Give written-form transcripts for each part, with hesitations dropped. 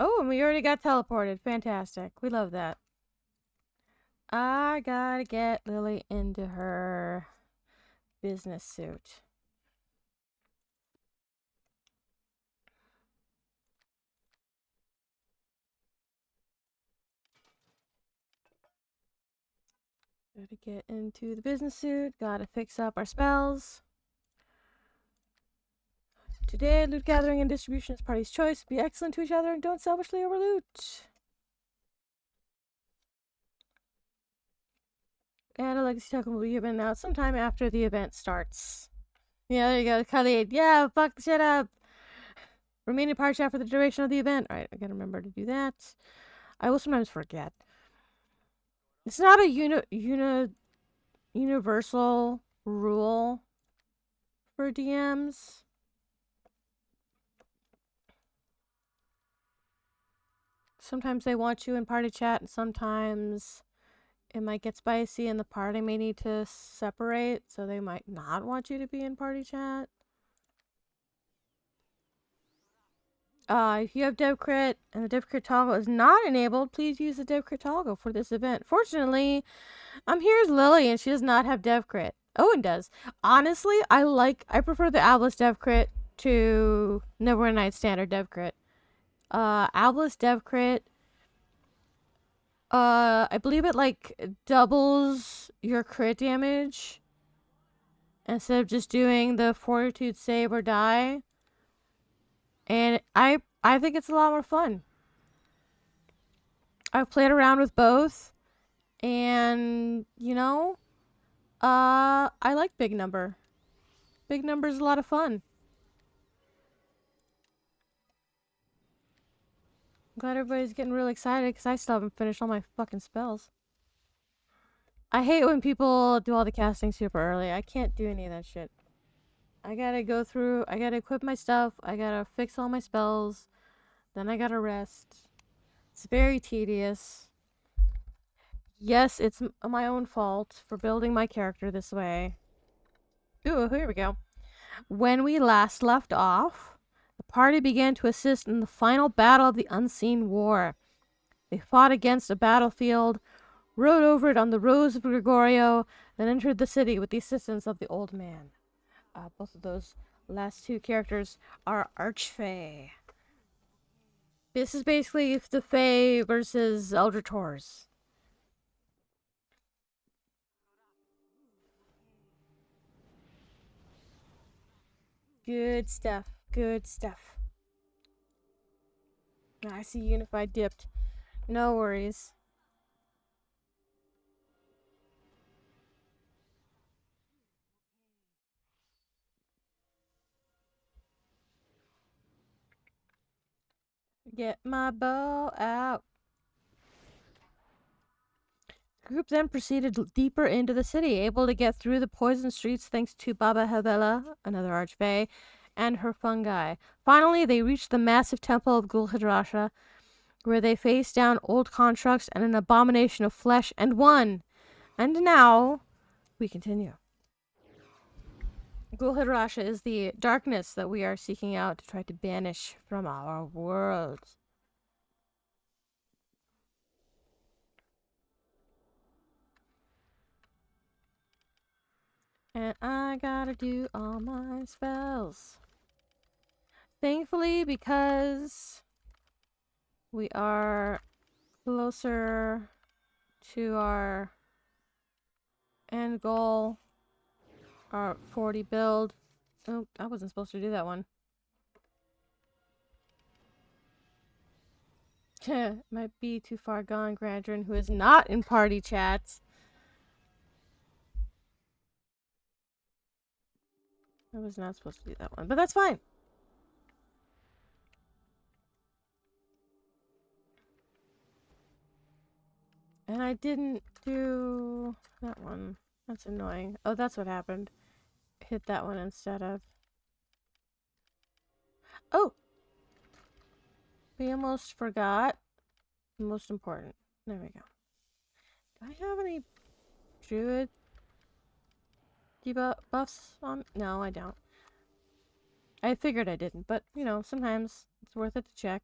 Oh, and we already got teleported. Fantastic. We love that. I gotta get Lily into her business suit. Gotta get into the business suit. Gotta fix up our spells. Today, loot gathering and distribution is party's choice. Be excellent to each other and don't selfishly overloot. And a legacy token will be given out sometime after the event starts. Yeah, there you go. Khalid. Yeah, fuck the shit up. Remain in party chat for the duration of the event. Alright, I gotta remember to do that. I will sometimes forget. It's not a universal rule for DMs. Sometimes they want you in party chat, and sometimes it might get spicy and the party may need to separate, so they might not want you to be in party chat. If you have DevCrit and the DevCrit toggle is not enabled, please use the DevCrit toggle for this event. Fortunately, I'm here as Lily and she does not have DevCrit. Owen does. Honestly, I prefer the Alvis DevCrit to Neverwinter Night standard DevCrit. Alvis DevCrit, I believe it like doubles your crit damage instead of just doing the fortitude save or die. And I think it's a lot more fun. I've played around with both, and I like big number. Big number is a lot of fun. I'm glad everybody's getting really excited because I still haven't finished all my fucking spells. I hate when people do all the casting super early. I can't do any of that shit. I gotta go through, I gotta equip my stuff, I gotta fix all my spells, then I gotta rest. It's very tedious. Yes, it's my own fault for building my character this way. Ooh, here we go. When we last left off, the party began to assist in the final battle of the Unseen War. They fought against a battlefield, rode over it on the Rose of Gregorio, then entered the city with the assistance of the old man. Both of those last two characters are Archfey. This is basically the Fae versus Elder Tors. Good stuff. Good stuff. I see Unified dipped. No worries. Get my bow out. The group then proceeded deeper into the city, able to get through the poison streets thanks to Baba Habela, another archfey, and her fungi. Finally, they reached the massive temple of Gulhedrasha, where they faced down old constructs and an abomination of flesh and won. And now, we continue. Gulhedrasha is the darkness that we are seeking out to try to banish from our world. And I gotta do all my spells. Thankfully, because we are closer to our end goal, our 40 build. Oh, I wasn't supposed to do that one. Might be too far gone, Grandrin, who is not in party chats. I was not supposed to do that one, but that's fine. And I didn't do that one. That's annoying. Oh, that's what happened. Hit that one instead of... Oh! We almost forgot. The most important. There we go. Do I have any druid debuffs on? No, I don't. I figured I didn't, but, sometimes it's worth it to check.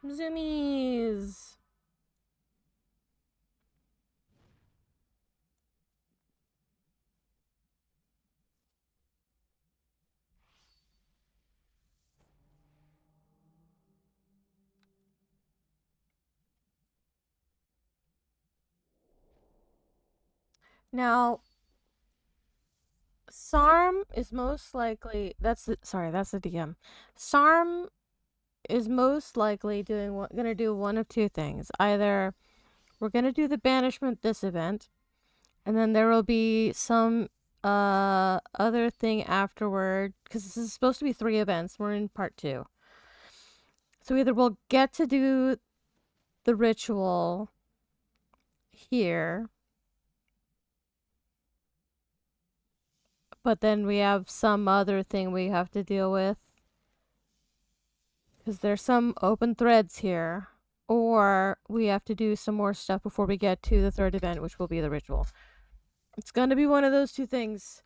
Zoomies. Now, Sarm is most likely that's the DM. Sarm is most likely gonna do one of two things. Either we're gonna do the banishment this event, and then there will be some other thing afterward, because this is supposed to be 3 events. We're in part 2. So either we'll get to do the ritual here, but then we have some other thing we have to deal with, because there's some open threads here, or we have to do some more stuff before we get to the 3rd event, which will be the ritual. It's gonna be one of those 2 things.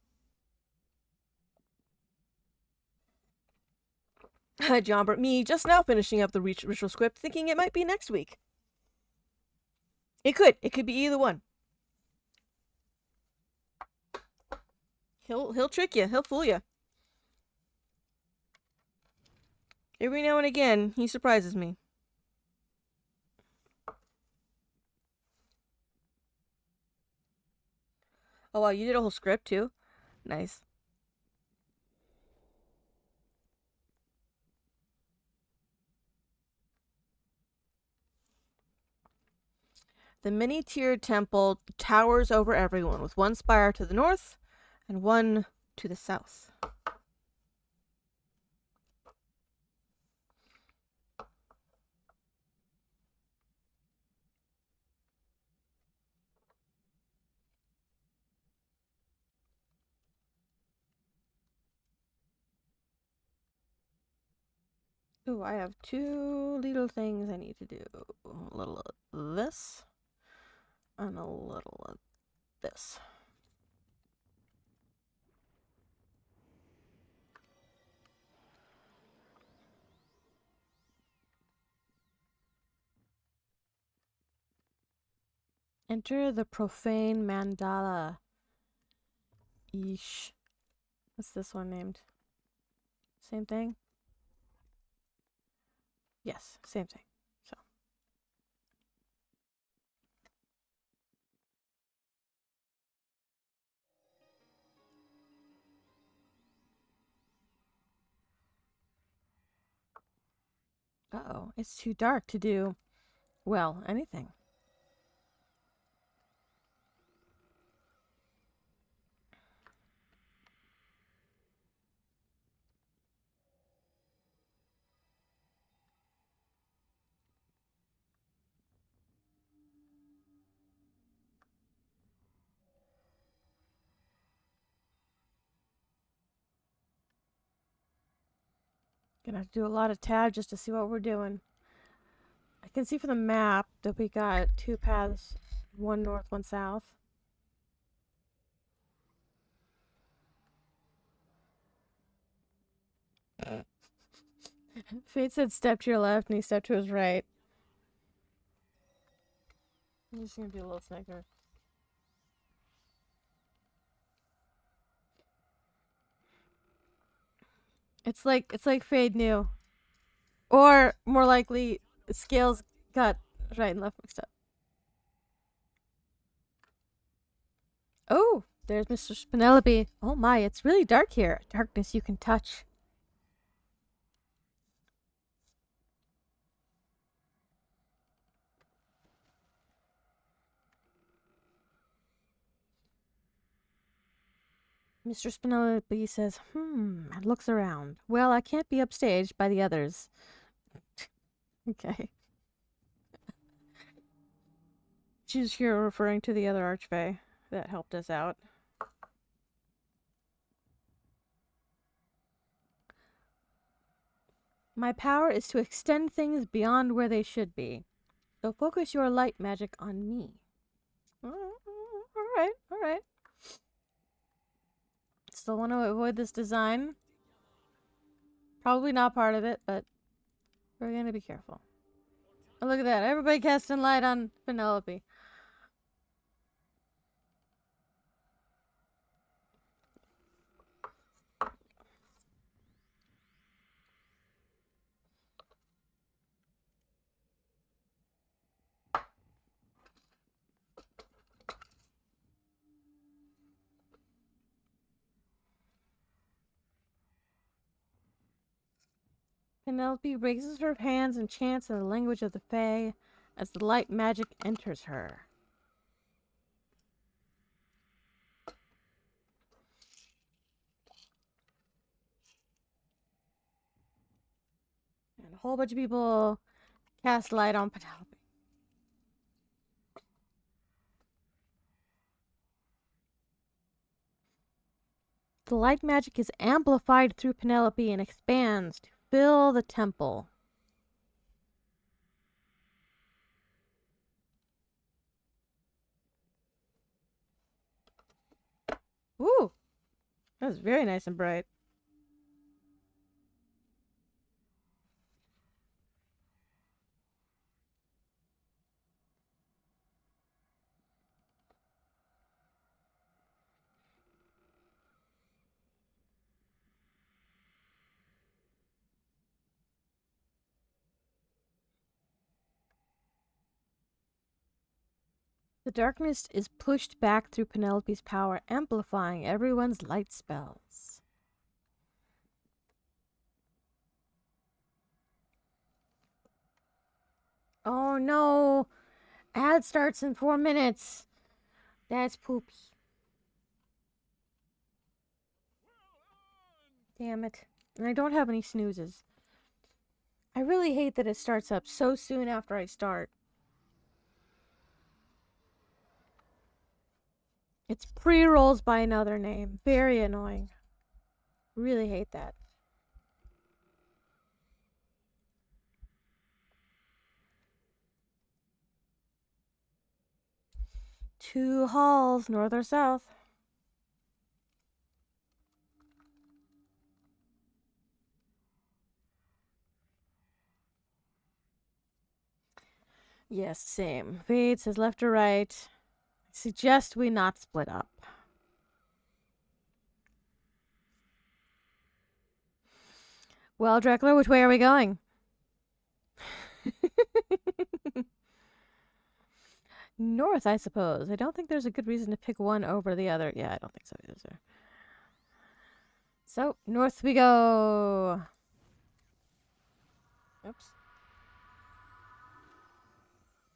Hi, John, but me just now finishing up the ritual script, thinking it might be next week. It could be either one. He'll trick you. He'll fool you. Every now and again, he surprises me. Oh wow, you did a whole script too? Nice. The many-tiered temple towers over everyone, with one spire to the north and one to the south. Ooh, I have 2 little things I need to do. A little of this and a little of this. Enter the profane mandala. Eesh. What's this one named? Same thing? Yes, same thing. So. Uh-oh, it's too dark to do, well, anything. Gonna have to do a lot of tab just to see what we're doing. I can see from the map that we got 2 paths, one north, one south. Fate said step to your left and he stepped to his right. I'm just gonna do a little snicker. It's like Fade knew. Or more likely Scales got right and left mixed up. Oh, there's Mr. Penelope. Oh my, it's really dark here. Darkness you can touch. Mr. Penelope says, and looks around. Well, I can't be upstaged by the others. Okay. She's here referring to the other archfey that helped us out. My power is to extend things beyond where they should be. So focus your light magic on me. Alright, alright. Still want to avoid this design. Probably not part of it, but we're gonna be careful. Oh, look at that. Everybody casting light on Penelope. Penelope raises her hands and chants in the language of the Fae as the light magic enters her. And a whole bunch of people cast light on Penelope. The light magic is amplified through Penelope and expands to fill the temple. Ooh, that was very nice and bright. The darkness is pushed back through Penelope's power, amplifying everyone's light spells. Oh no! Ad starts in 4 minutes. That's poopy. Damn it. And I don't have any snoozes. I really hate that it starts up so soon after I start. It's pre-rolls by another name. Very annoying. Really hate that. 2 halls, north or south. Yes, same. Fate says left or right. I suggest we not split up. Well, Dreckler, which way are we going? North, I suppose. I don't think there's a good reason to pick one over the other. Yeah, I don't think so either. So, north we go. Oops.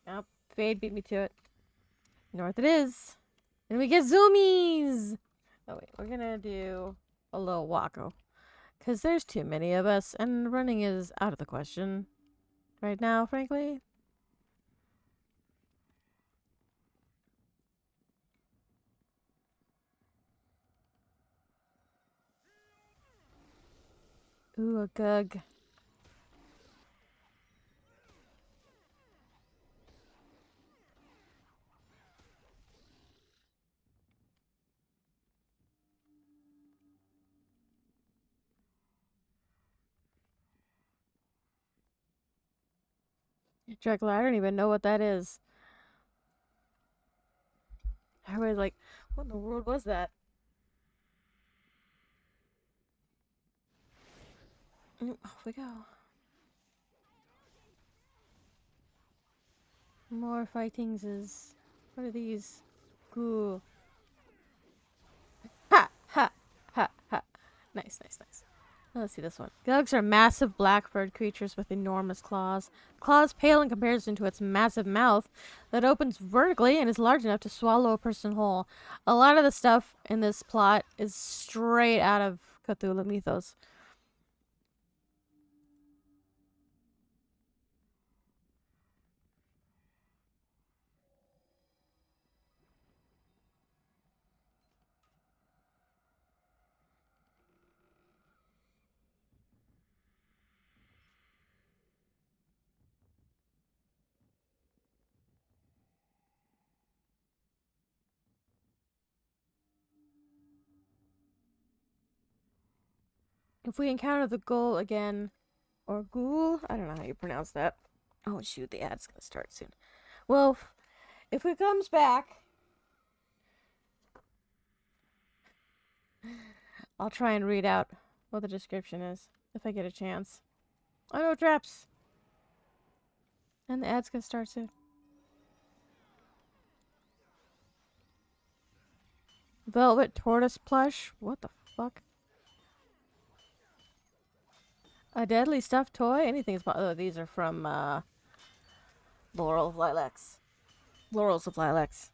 Nope. Fade beat me to it. North it is. And we get zoomies! Oh, wait. We're gonna do a little wacko. Because there's too many of us, and running is out of the question right now, frankly. Ooh, a gug. Dracula, I don't even know what that is. Everybody's like, what in the world was that? Off we go. More fightings is... What are these? Cool. Ha! Ha! Ha! Ha! Nice, nice, nice. Let's see this one. Gugs are massive black furred creatures with enormous claws. Claws pale in comparison to its massive mouth that opens vertically and is large enough to swallow a person whole. A lot of the stuff in this plot is straight out of Cthulhu mythos. If we encounter the ghoul again, or ghoul, I don't know how you pronounce that. Oh shoot, the ad's gonna start soon. Well, if it comes back, I'll try and read out what the description is if I get a chance. Oh no, traps! And the ad's gonna start soon. Velvet tortoise plush? What the fuck? A deadly stuffed toy? Anything's possible. Oh, these are from Laurel of Lilacs. Laurels of Lilacs.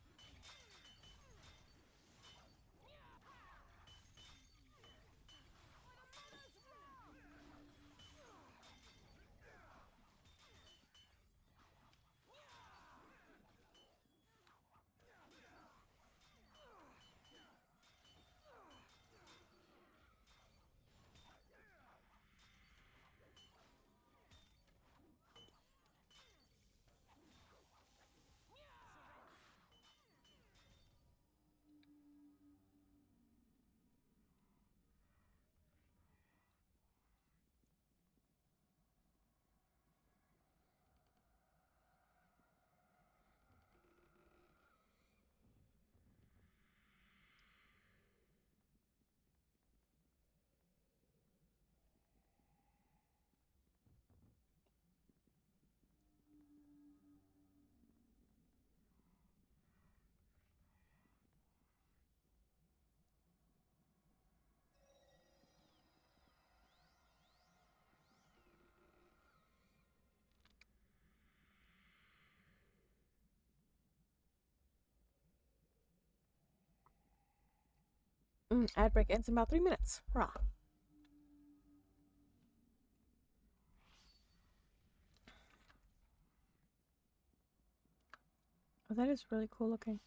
Ad break ends in about 3 minutes. Rah. Oh, that is really cool looking.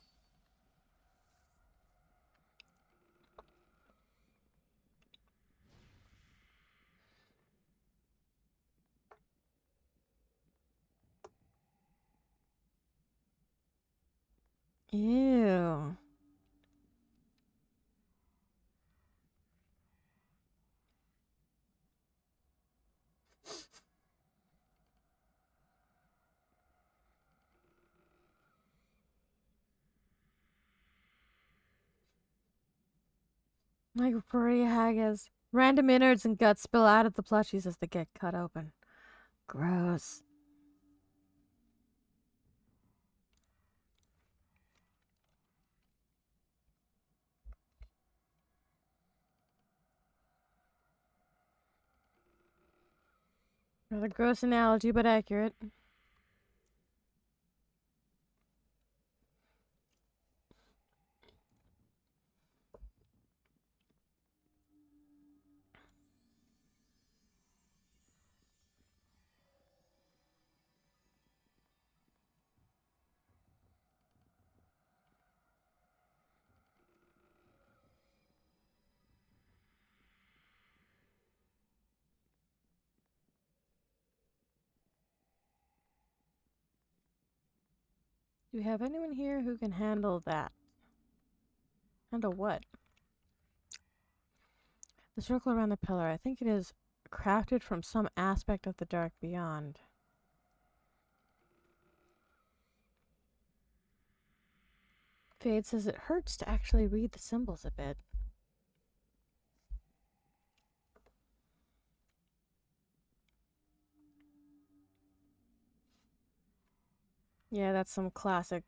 Ew. Like furry haggis. Random innards and guts spill out of the plushies as they get cut open. Gross. Rather gross analogy, but accurate. Do we have anyone here who can handle that? Handle what? The circle around the pillar. I think it is crafted from some aspect of the dark beyond. Fade says it hurts to actually read the symbols a bit. Yeah, that's some classic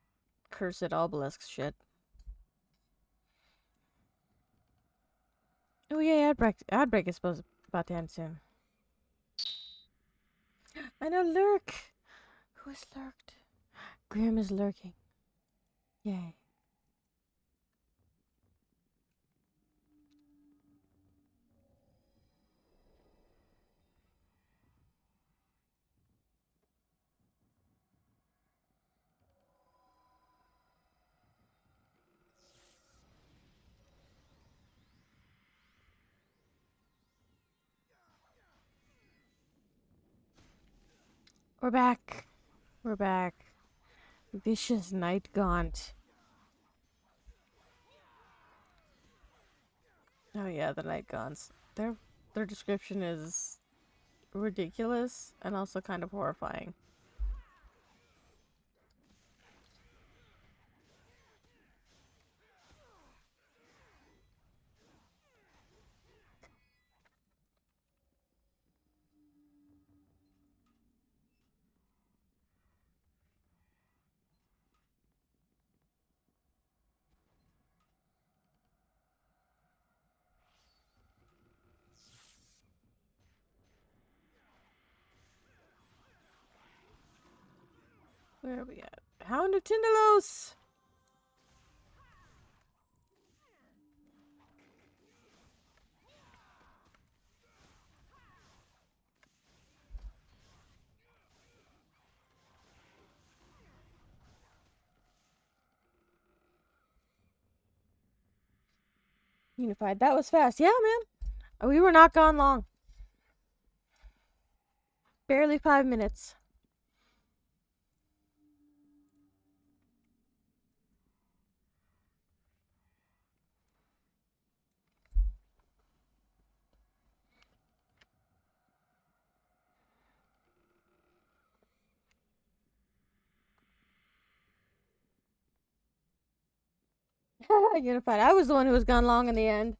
cursed obelisk shit. Oh yeah, ad break is about to end soon. I know, lurk! Who has lurked? Grim is lurking. Yay. We're back. We're back. Vicious Night Gaunt. Oh yeah, the Night Gaunts. Their description is ridiculous and also kind of horrifying. Where are we at? Hound of Tindalos! Unified. That was fast. Yeah, man. We were not gone long. Barely 5 minutes. Unified. I was the one who was gone long in the end.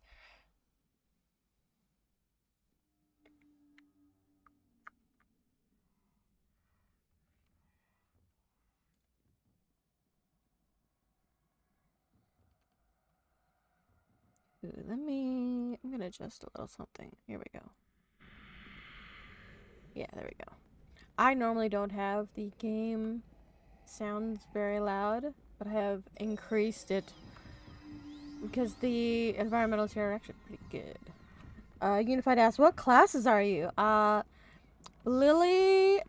Ooh, I'm gonna adjust a little something. Here we go. Yeah, there we go. I normally don't have the game sounds very loud, but I have increased it because the environmentals here are actually pretty good. Unified asks, what classes are you? Lily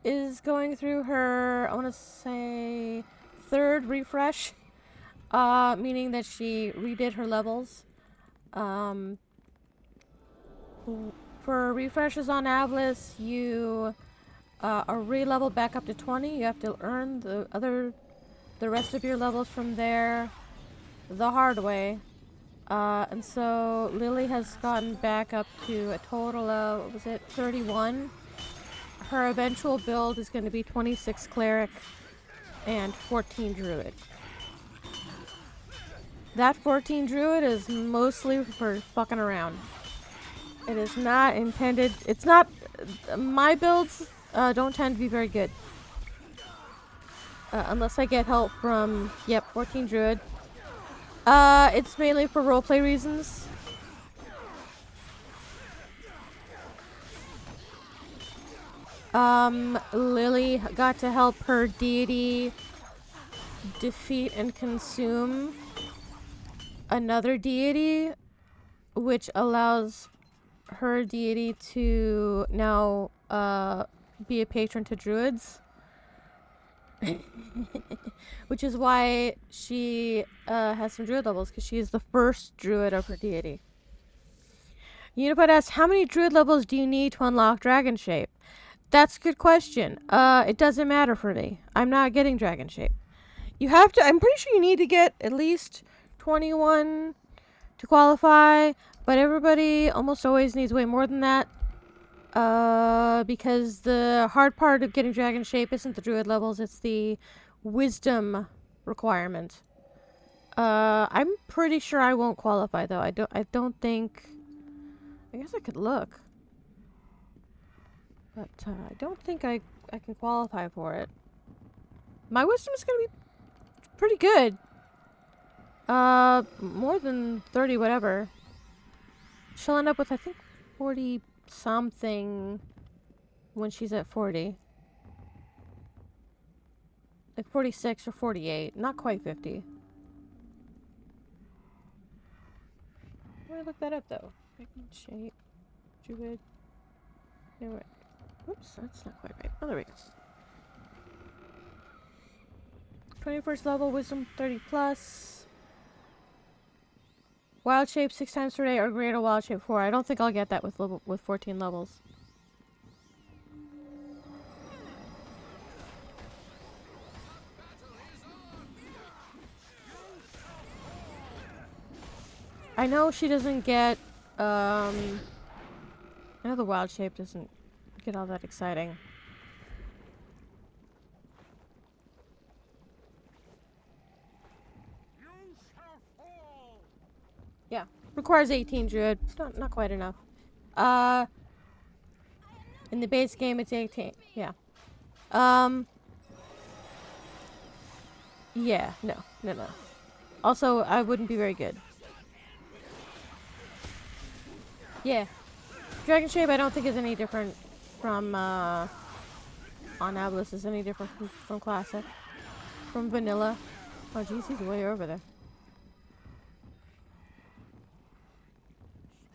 is going through her, I want to say, 3rd refresh, meaning that she redid her levels. For refreshes on Avlis, you are re-leveled back up to 20. You have to earn the rest of your levels from there the hard way. And so Lily has gotten back up to a total of, what was it, 31. Her eventual build is going to be 26 cleric and 14 druid. That 14 druid is mostly for fucking around. It is not intended, it's not, my builds don't tend to be very good. Unless I get help from, 14 druid. It's mainly for roleplay reasons. Lily got to help her deity defeat and consume another deity, which allows her deity to now be a patron to druids. Which is why she has some druid levels, because she is the first druid of her deity. Unified asks, how many druid levels do you need to unlock Dragon Shape? That's a good question. It doesn't matter for me. I'm not getting Dragon Shape. You have to, I'm pretty sure you need to get at least 21 to qualify, but everybody almost always needs way more than that. Because the hard part of getting Dragon Shape isn't the druid levels, it's the wisdom requirement. I'm pretty sure I won't qualify though. I don't think, I guess I could look. But I don't think I can qualify for it. My wisdom is gonna be pretty good. More than 30 whatever. She'll end up with, I think, 40 something when she's at 40. Like 46 or 48. Not quite 50. Let me look that up though. Shape. Druid. No, oops, that's not quite right. Oh, there we go. 21st level, wisdom 30 plus. Wild shape 6 times per day or greater wild shape 4. I don't think I'll get that with 14 levels. I know she doesn't get, I know the wild shape doesn't get all that exciting. Yeah, requires 18 druid. Not quite enough. In the base game it's 18. Yeah. Yeah, no. Also, I wouldn't be very good. Yeah. Dragon Shape I don't think is any different from on Ablis is any different from Classic. From Vanilla. Oh jeez, he's way over there.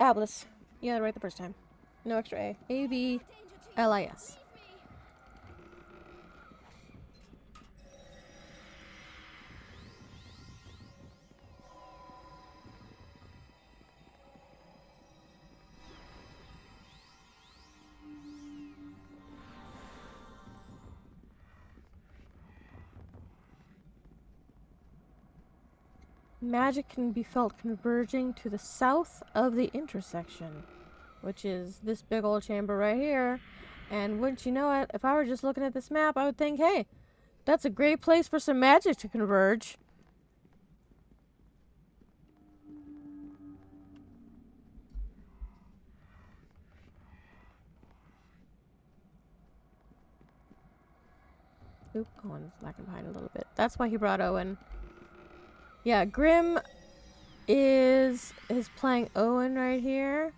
Ablis. Yeah, right the first time. No extra A. A-B-L-I-S. Magic can be felt converging to the south of the intersection, which is this big old chamber right here. And wouldn't you know it, if I were just looking at this map, I would think, hey, that's a great place for some magic to converge. Oop, Owen's lacking behind a little bit. That's why he brought Owen. Yeah, Grim is playing Owen right here.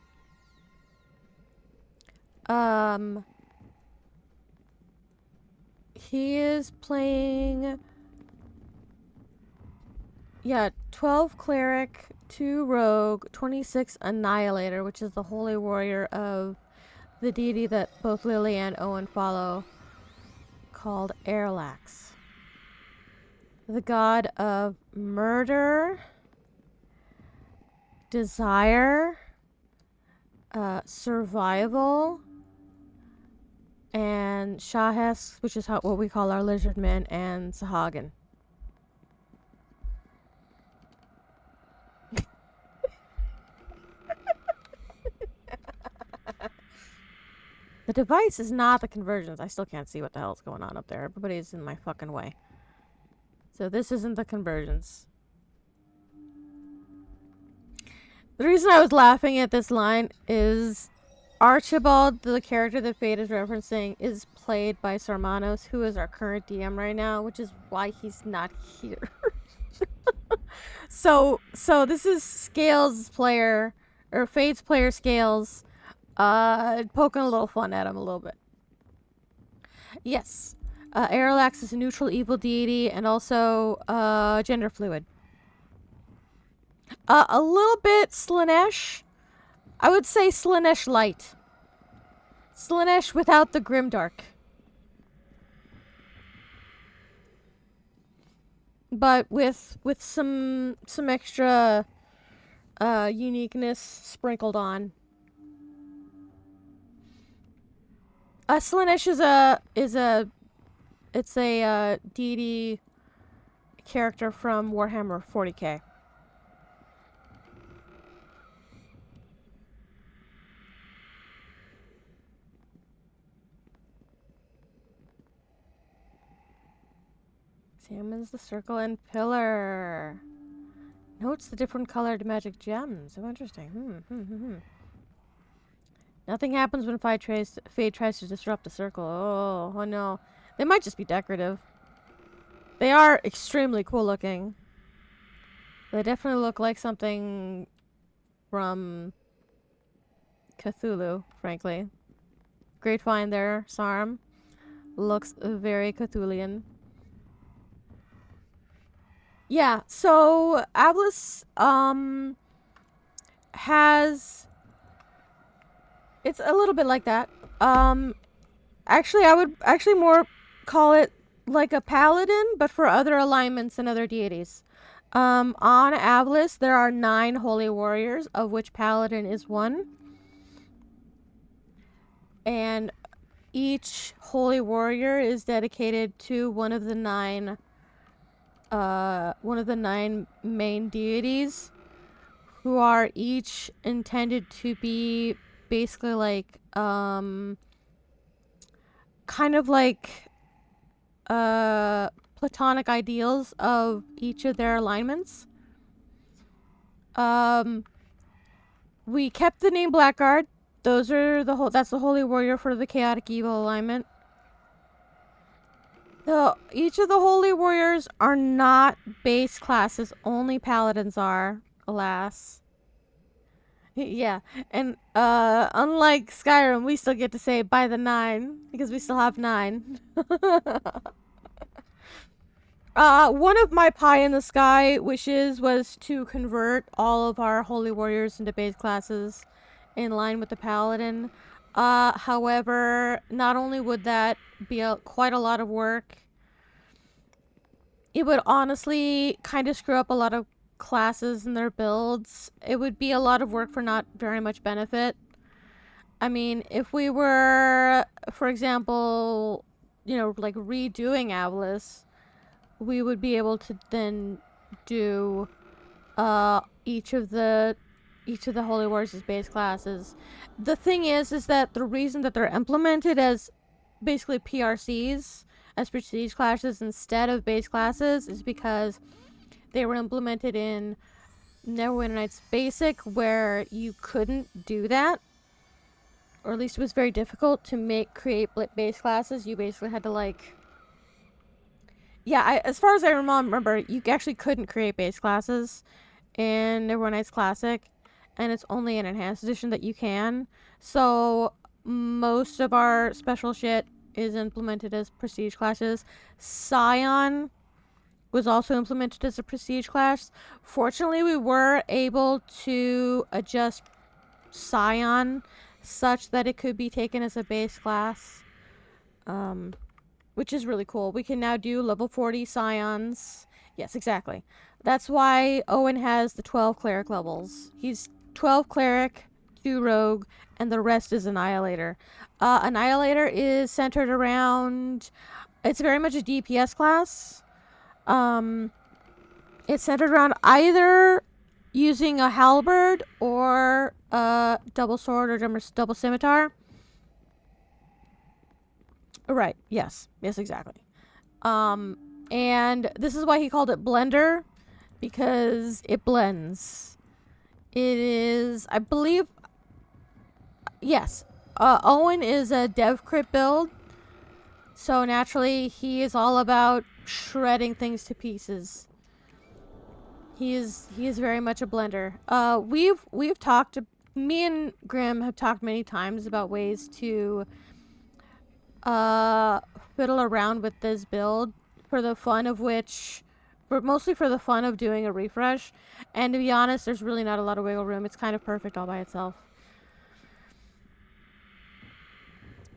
He is playing, yeah, 12 Cleric, 2 Rogue, 26 Annihilator, which is the holy warrior of the deity that both Lily and Owen follow, called Airlax. The god of murder, desire, survival, and Shahes, which is what we call our lizard men, and Sahagin. The device is not the convergence. I still can't see what the hell's going on up there. Everybody's in my fucking way. So this isn't the convergence. The reason I was laughing at this line is Archibald, the character that Fate is referencing, is played by Sarmanos, who is our current DM right now, which is why he's not here. So this is Scales' player, or Fate's player Scales, poking a little fun at him a little bit. Yes. Airlax is a neutral evil deity and also gender fluid. A little bit Slanesh. I would say Slanesh light. Slanesh without the grimdark. But with some extra uniqueness sprinkled on. Slanesh is a deity character from Warhammer 40k. Examines the circle and pillar. Notes the different colored magic gems. Oh, interesting. Nothing happens when Fade tries to disrupt the circle. Oh no. They might just be decorative. They are extremely cool looking. They definitely look like something from Cthulhu, frankly. Great find there, Sarm. Looks very Cthulian. Yeah, so Ablis has, it's a little bit like that. Actually I would more call it like a paladin, but for other alignments and other deities. On Ablis there are 9 holy warriors, of which paladin is one. And each holy warrior is dedicated to one of the 9 main deities, who are each intended to be basically like kind of like platonic ideals of each of their alignments. We kept the name Blackguard. Those are that's the holy warrior for the chaotic evil alignment. Each of the holy warriors are not base classes, only paladins are, alas. Yeah, and unlike Skyrim, we still get to say by the 9 because we still have 9. One of my pie in the sky wishes was to convert all of our holy warriors into base classes in line with the paladin. However, not only would that be quite a lot of work, it would honestly kind of screw up a lot of classes and their builds. It would be a lot of work for not very much benefit. I mean, if we were, for example, like redoing Avlis, we would be able to then do each of the holy wars as base classes. The thing is that the reason that they're implemented as basically PRCs, as prestige classes instead of base classes, is because they were implemented in Neverwinter Nights Basic, where you couldn't do that, or at least it was very difficult to create base classes. You basically had to as far as I remember, you actually couldn't create base classes in Neverwinter Nights Classic, and it's only in Enhanced Edition that you can. So most of our special shit is implemented as prestige classes. Scion was also implemented as a prestige class. Fortunately, we were able to adjust Scion such that it could be taken as a base class, which is really cool. We can now do level 40 Scions. Yes, exactly. That's why Owen has the 12 cleric levels. He's 12 cleric, 2 rogue, and the rest is Annihilator. Annihilator is centered around... It's very much a DPS class. It's centered around either using a halberd or a double sword or double scimitar. Right. Yes. Yes, exactly. And this is why he called it Blender, because it blends. It is, I believe, yes. Owen is a dev crit build, so naturally he is all about shredding things to pieces. He is very much a blender. We've talked. Me and Grim have talked many times about ways to fiddle around with this build for the fun of mostly for the fun of doing a refresh. And to be honest, there's really not a lot of wiggle room. It's kind of perfect all by itself.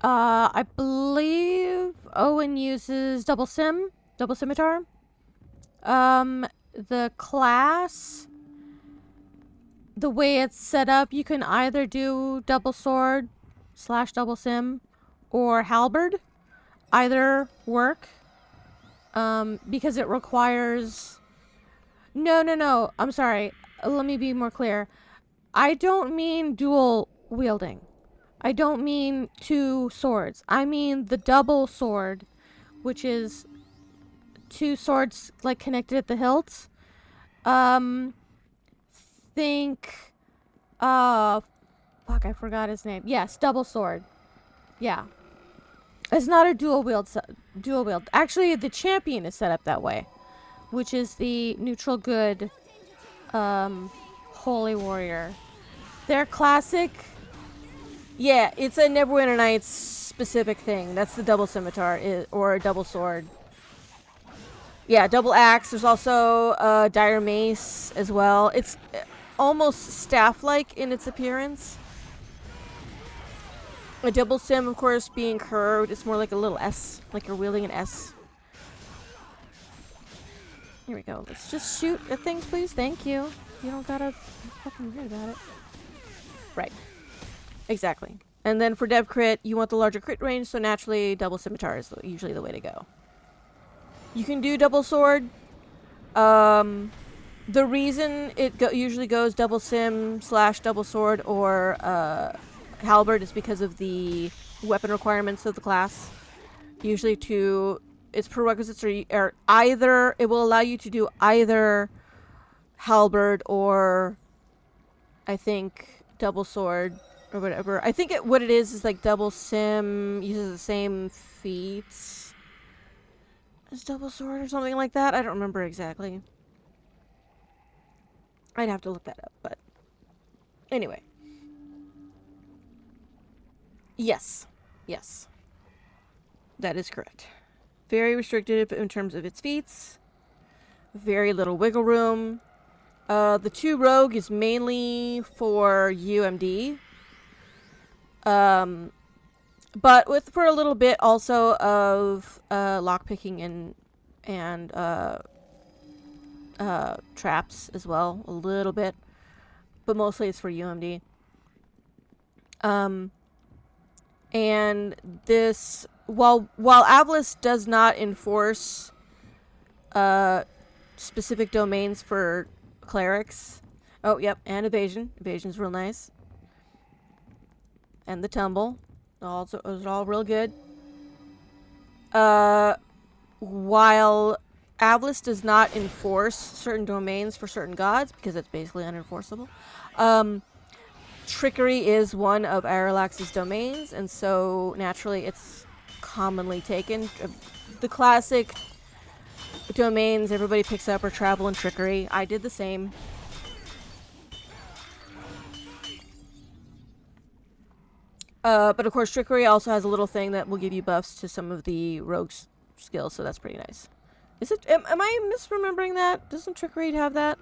I believe Owen uses double scimitar. The class, the way it's set up, you can either do double sword / double sim or halberd. Either work. Because it requires... No. I'm sorry. Let me be more clear. I don't mean dual wielding. I don't mean 2 swords. I mean the double sword, which is 2 swords like connected at the hilts. Think... Fuck, I forgot his name. Yes, double sword. Yeah. It's not a dual wield. Actually, the champion is set up that way, which is the neutral good holy warrior. Their classic... Yeah, it's a Neverwinter Nights specific thing. That's the double scimitar or double sword. Yeah, double axe. There's also dire mace as well. It's almost staff-like in its appearance. A double sim, of course, being curved, it's more like a little S, like you're wielding an S. Here we go. Let's just shoot at things, please. Thank you. You don't gotta be fucking weird about it. Right. Exactly. And then for dev crit, you want the larger crit range, so naturally double scimitar is usually the way to go. You can do double sword. The reason it usually goes double sim / double sword or halberd is because of the weapon requirements of the class. Usually its prerequisites are either, it will allow you to do either halberd or I think double sword or whatever. I think what it is like double sim uses the same feats as double sword or something like that. I don't remember exactly. I'd have to look that up, but Anyway. Yes. Yes. That is correct. Very restrictive in terms of its feats. Very little wiggle room. The 2 rogue is mainly for UMD. But for a little bit also of lockpicking and traps as well, a little bit. But mostly it's for UMD. And this, while Avlis does not enforce specific domains for clerics. Oh, yep, and evasion. Evasion's real nice. And the tumble. Those are all real good. While Avlis does not enforce certain domains for certain gods, because it's basically unenforceable, trickery is one of Aralax's domains, and so naturally it's commonly taken. The classic domains everybody picks up are travel and trickery. I did the same. But of course, trickery also has a little thing that will give you buffs to some of the rogue skills, so that's pretty nice. Is it? Am I misremembering that? Doesn't trickery have that?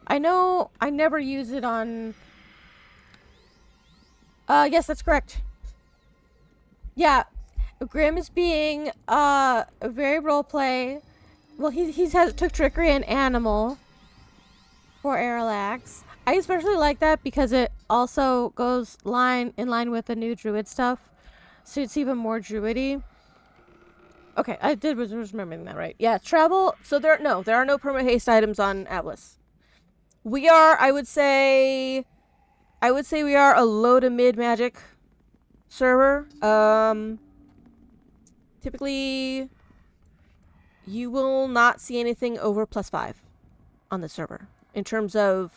I know I never use it on. Yes, that's correct. Yeah, Grim is being a very roleplay. Well, he took trickery and animal for Aralax. I especially like that because it also goes in line with the new druid stuff, so it's even more druidy. Okay, I was remembering that right. Yeah, travel. So there are no perma haste items on Atlas. We are, I would say we are a low to mid magic server. Typically, you will not see anything over +5 on the server in terms of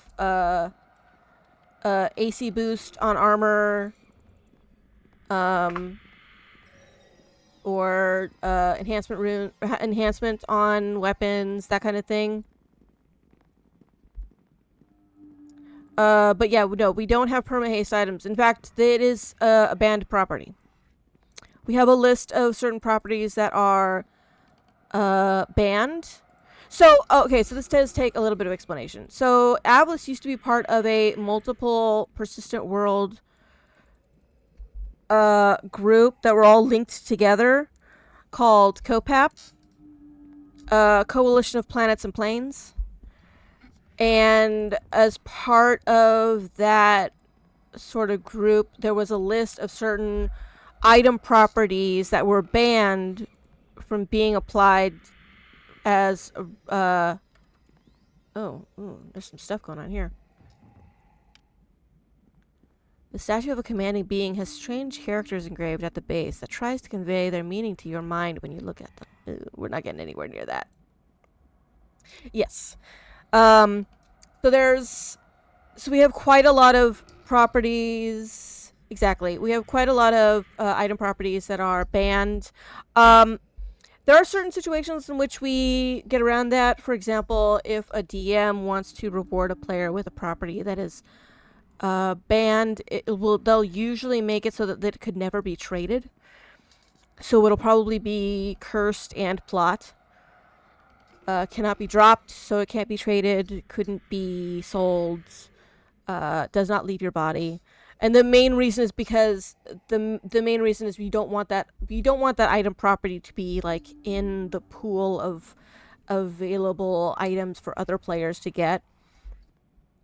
AC boost on armor, or enhancement on weapons, that kind of thing. But yeah, no, we don't have perma haste items. In fact, it is a banned property. We have a list of certain properties that are banned. So, okay, so this does take a little bit of explanation. So, Avlis used to be part of a multiple persistent world group that were all linked together called COPAP, Coalition of Planets and Planes. And as part of that sort of group, there was a list of certain item properties that were banned from being applied as there's some stuff going on here. The statue of a commanding being has strange characters engraved at the base that tries to convey their meaning to your mind when you look at them. We're not getting anywhere near that. Yes. So we have quite a lot of properties. Exactly. We have quite a lot of item properties that are banned. There are certain situations in which we get around that. For example, if a DM wants to reward a player with a property that is banned, they'll usually make it so that it could never be traded. So it'll probably be cursed and plot. Cannot be dropped, so it can't be traded, couldn't be sold, does not leave your body. And the main reason is because the main reason is you don't want that item property to be like in the pool of available items for other players to get.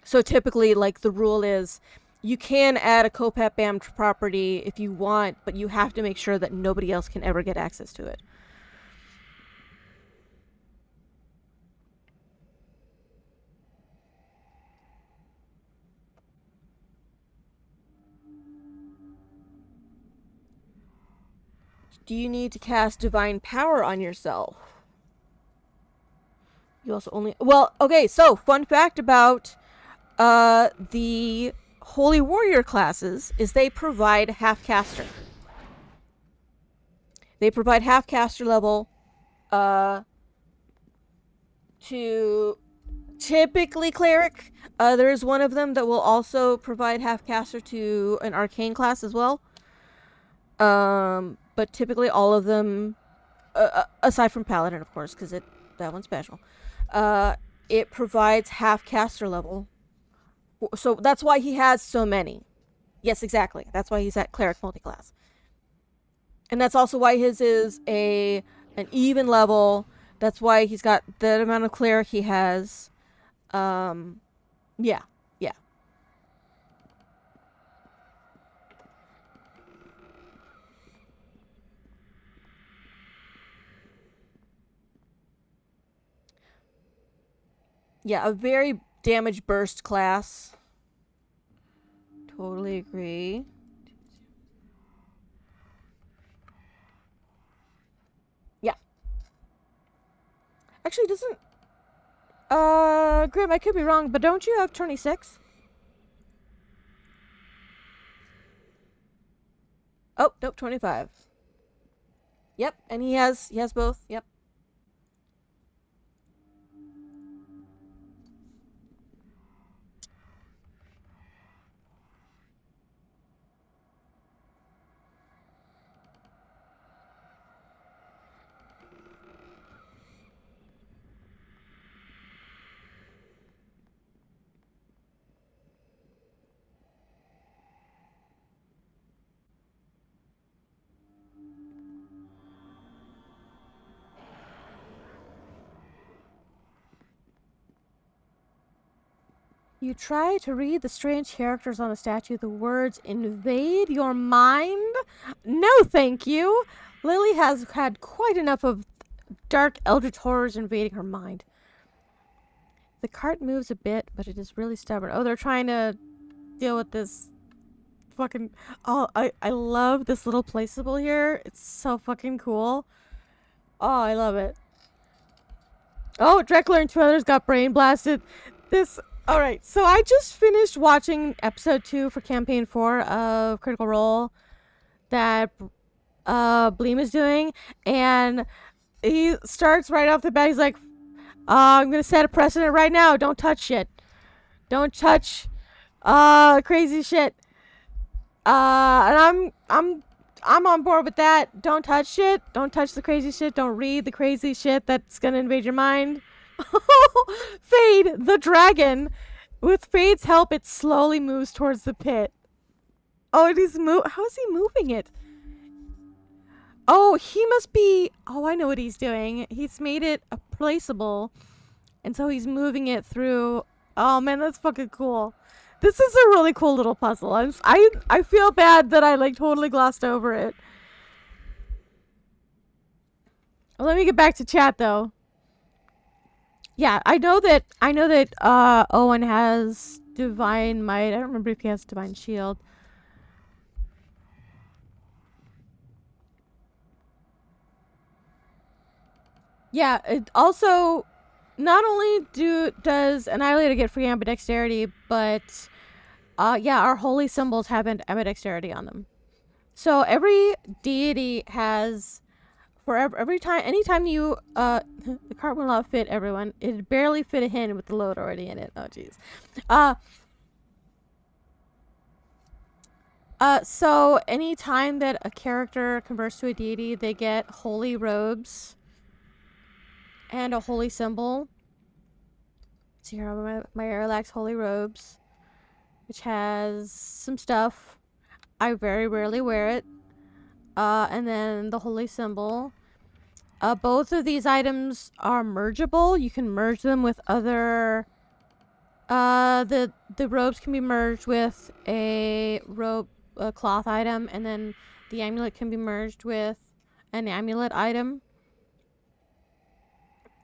So typically, like, the rule is you can add a COPAP banned property if you want, but you have to make sure that nobody else can ever get access to it. Do you need to cast Divine Power on yourself? You also only... Well, okay, so, fun fact about the Holy Warrior classes is they provide half-caster. They provide half-caster level to typically cleric. There's one of them that will also provide half caster to an arcane class as well. But typically all of them, aside from paladin, of course, because that one's special. It provides half caster level. So that's why he has so many. Yes, exactly. That's why he's at cleric multiclass. And that's also why his is an even level. That's why he's got that amount of cleric he has. Yeah. Yeah, a very damage burst class. Totally agree. Yeah. Actually, doesn't... Grim, I could be wrong, but don't you have 26? Oh, nope, 25. Yep, and he has both. Yep. You try to read the strange characters on the statue. The words invade your mind? No, thank you. Lily has had quite enough of dark eldritch horrors invading her mind. The cart moves a bit, but it is really stubborn. Oh, they're trying to deal with this fucking... Oh, I love this little placeable here. It's so fucking cool. Oh, I love it. Oh, Dreckler and two others got brain blasted. This... Alright, so I just finished watching episode 2 for campaign 4 of Critical Role that Bleem is doing, and he starts right off the bat. He's like, I'm gonna set a precedent right now. Don't touch shit. Don't touch crazy shit. And I'm on board with that. Don't touch shit. Don't touch the crazy shit. Don't read the crazy shit that's gonna invade your mind. Fade the dragon. With Fade's help, it slowly moves towards the pit. Oh, it is how is he moving it? Oh, he must be... Oh, I know what he's doing. He's made it a placeable, and so he's moving it through... Oh, man, that's fucking cool. This is a really cool little puzzle. I feel bad that I, like, totally glossed over it. Well, let me get back to chat, though. Yeah, I know that Owen has Divine Might. I don't remember if he has Divine Shield. Yeah, it also not only does Annihilator get free ambidexterity, but yeah, our holy symbols have ambidexterity on them. So every deity has every time, anytime you the cart will not fit everyone. It barely fit a hin with the load already in it. Oh jeez. So anytime that a character converts to a deity, they get holy robes and a holy symbol. So here are my Airlax holy robes, which has some stuff. I very rarely wear it. And then the holy symbol. Both of these items are mergeable. You can merge them with other... the robes can be merged with a cloth item, and then the amulet can be merged with an amulet item.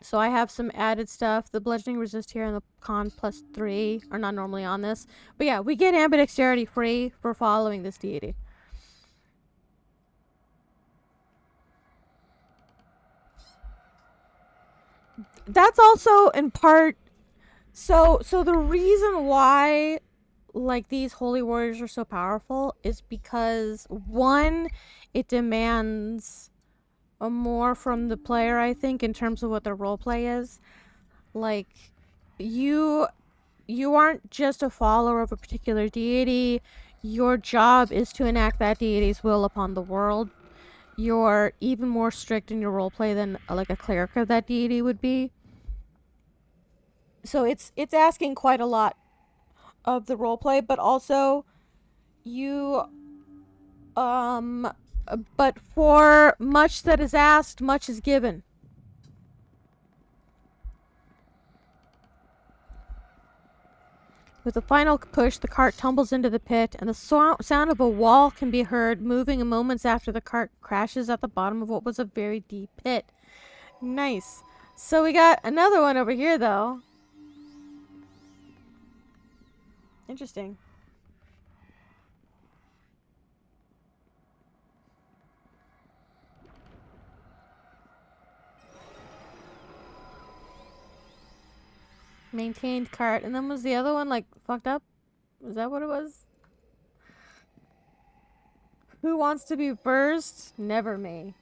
So I have some added stuff. The bludgeoning resist here and the con +3 are not normally on this. But yeah, we get ambidexterity free for following this deity. That's also in part... So the reason why like these holy warriors are so powerful is because, one, it demands more from the player, I think, in terms of what their role play is. Like, you aren't just a follower of a particular deity. Your job is to enact that deity's will upon the world. You're even more strict in your roleplay than like a cleric of that deity would be. So it's asking quite a lot of the roleplay, but also you but for much that is asked, much is given. With a final push, the cart tumbles into the pit, and the sound of a wall can be heard moving moments after the cart crashes at the bottom of what was a very deep pit. Nice. So we got another one over here, though. Interesting. Maintained cart. And then was the other one, like, fucked up? Was that what it was? Who wants to be first? Never me.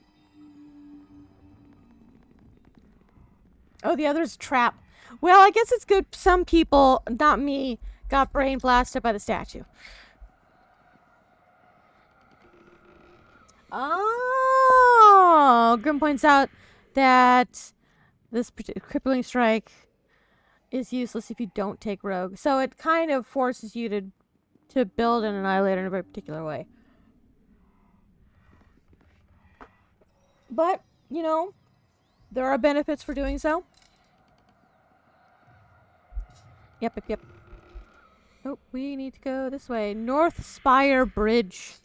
Oh, the other's trap. Well, I guess it's good. Some people, not me, got brain blasted by the statue. Oh, Grim points out that this crippling strike is useless if you don't take rogue. So it kind of forces you to build an annihilator in a very particular way. But, you know, there are benefits for doing so. Yep. Oh, we need to go this way. North Spire Bridge.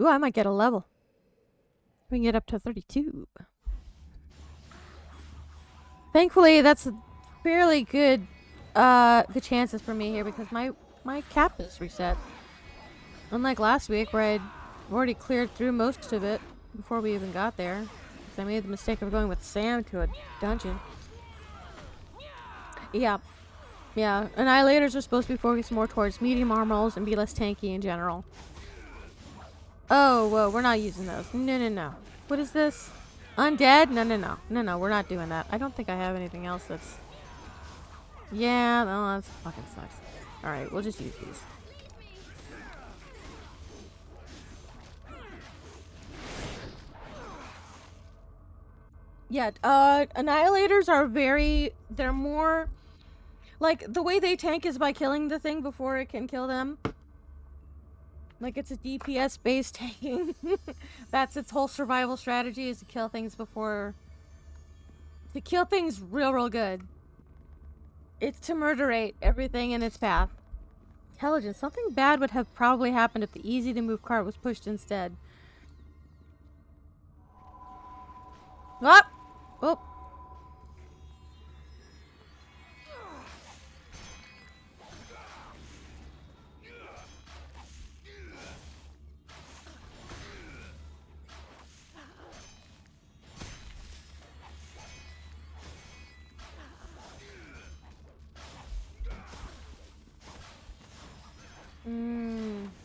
Ooh, I might get a level. We can get up to 32. Thankfully, that's fairly good chances for me here because my cap is reset. Unlike last week where I'd already cleared through most of it before we even got there. I made the mistake of going with Sam to a dungeon. Yeah. Annihilators are supposed to be focused more towards medium armors and be less tanky in general. Oh, well, we're not using those. No. What is this? Undead? No, we're not doing that. I don't think I have anything else that's... Yeah, no, that fucking sucks. Alright, we'll just use these. Yeah, annihilators are they're more... Like, the way they tank is by killing the thing before it can kill them. Like, it's a DPS-based tanking. That's its whole survival strategy, is to kill things before... To kill things real good. It's to murderate everything in its path. Intelligence. Something bad would have probably happened if the easy-to-move cart was pushed instead. Ah! Oh!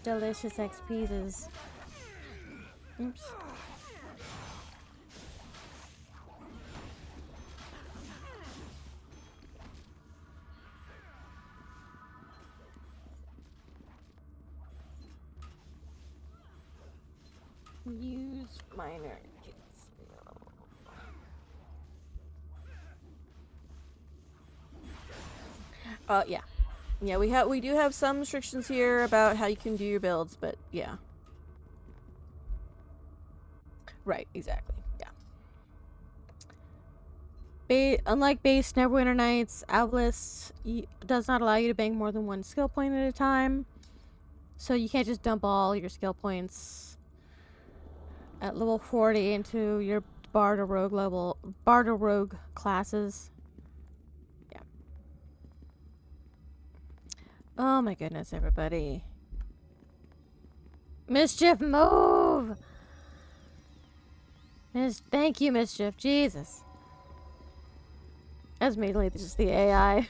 Delicious XP's. Oops. Use minor kits. Yeah. Yeah, we do have some restrictions here about how you can do your builds, but yeah. Right, exactly. Yeah. Unlike base Neverwinter Nights, Atlas does not allow you to bank more than one skill point at a time. So you can't just dump all your skill points at level 40 into your Bard or Rogue classes. Yeah. Oh my goodness, everybody. Mischief, move! Thank you, Mischief. Jesus. As mainly just the AI.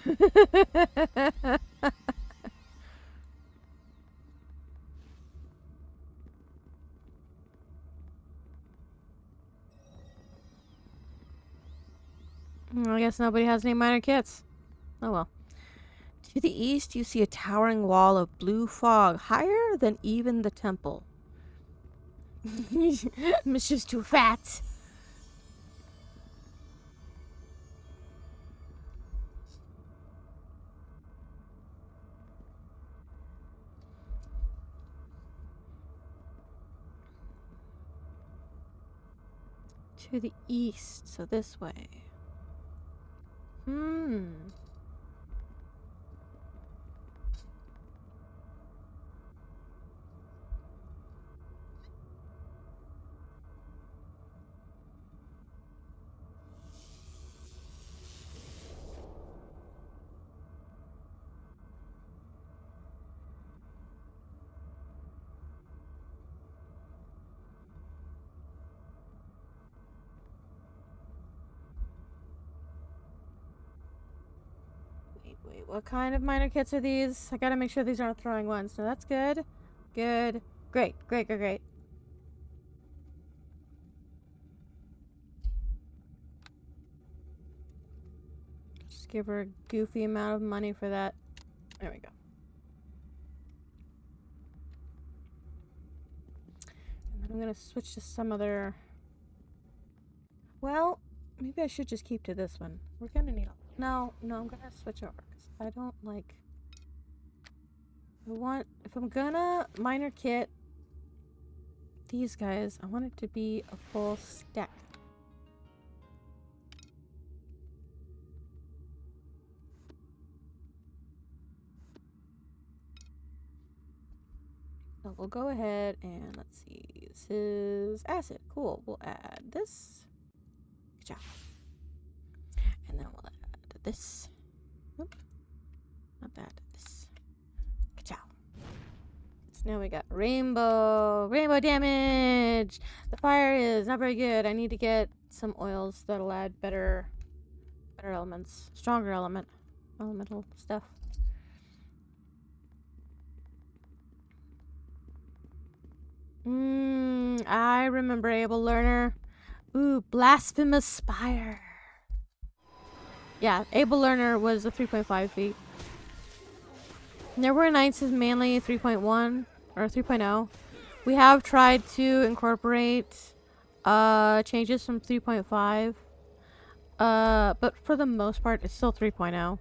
I guess nobody has any minor kits. Oh well. To the east, you see a towering wall of blue fog, higher than even the temple. Mischief's too fat. To the east, so this way. Hmm. Wait, what kind of minor kits are these? I gotta make sure these aren't throwing ones. So that's good. Good. Great. Just give her a goofy amount of money for that. There we go. And then I'm gonna switch to some other... Well, maybe I should just keep to this one. We're gonna need a... No, I'm gonna switch over. Because I don't like... If I'm gonna minor kit these guys, I want it to be a full stack. So we'll go ahead and let's see. This is acid. Cool. We'll add this. Good job. And then we'll add this. Nope. Not that. This. Good job. So now we got rainbow damage. The fire is not very good. I need to get some oils that'll add better elements, stronger elemental stuff. I remember Able Learner. Ooh, Blasphemous Spire. Yeah, Able Learner was a 3.5 feet. Neverwhere Nights is mainly 3.1 or 3.0. We have tried to incorporate changes from 3.5. But for the most part, it's still 3.0.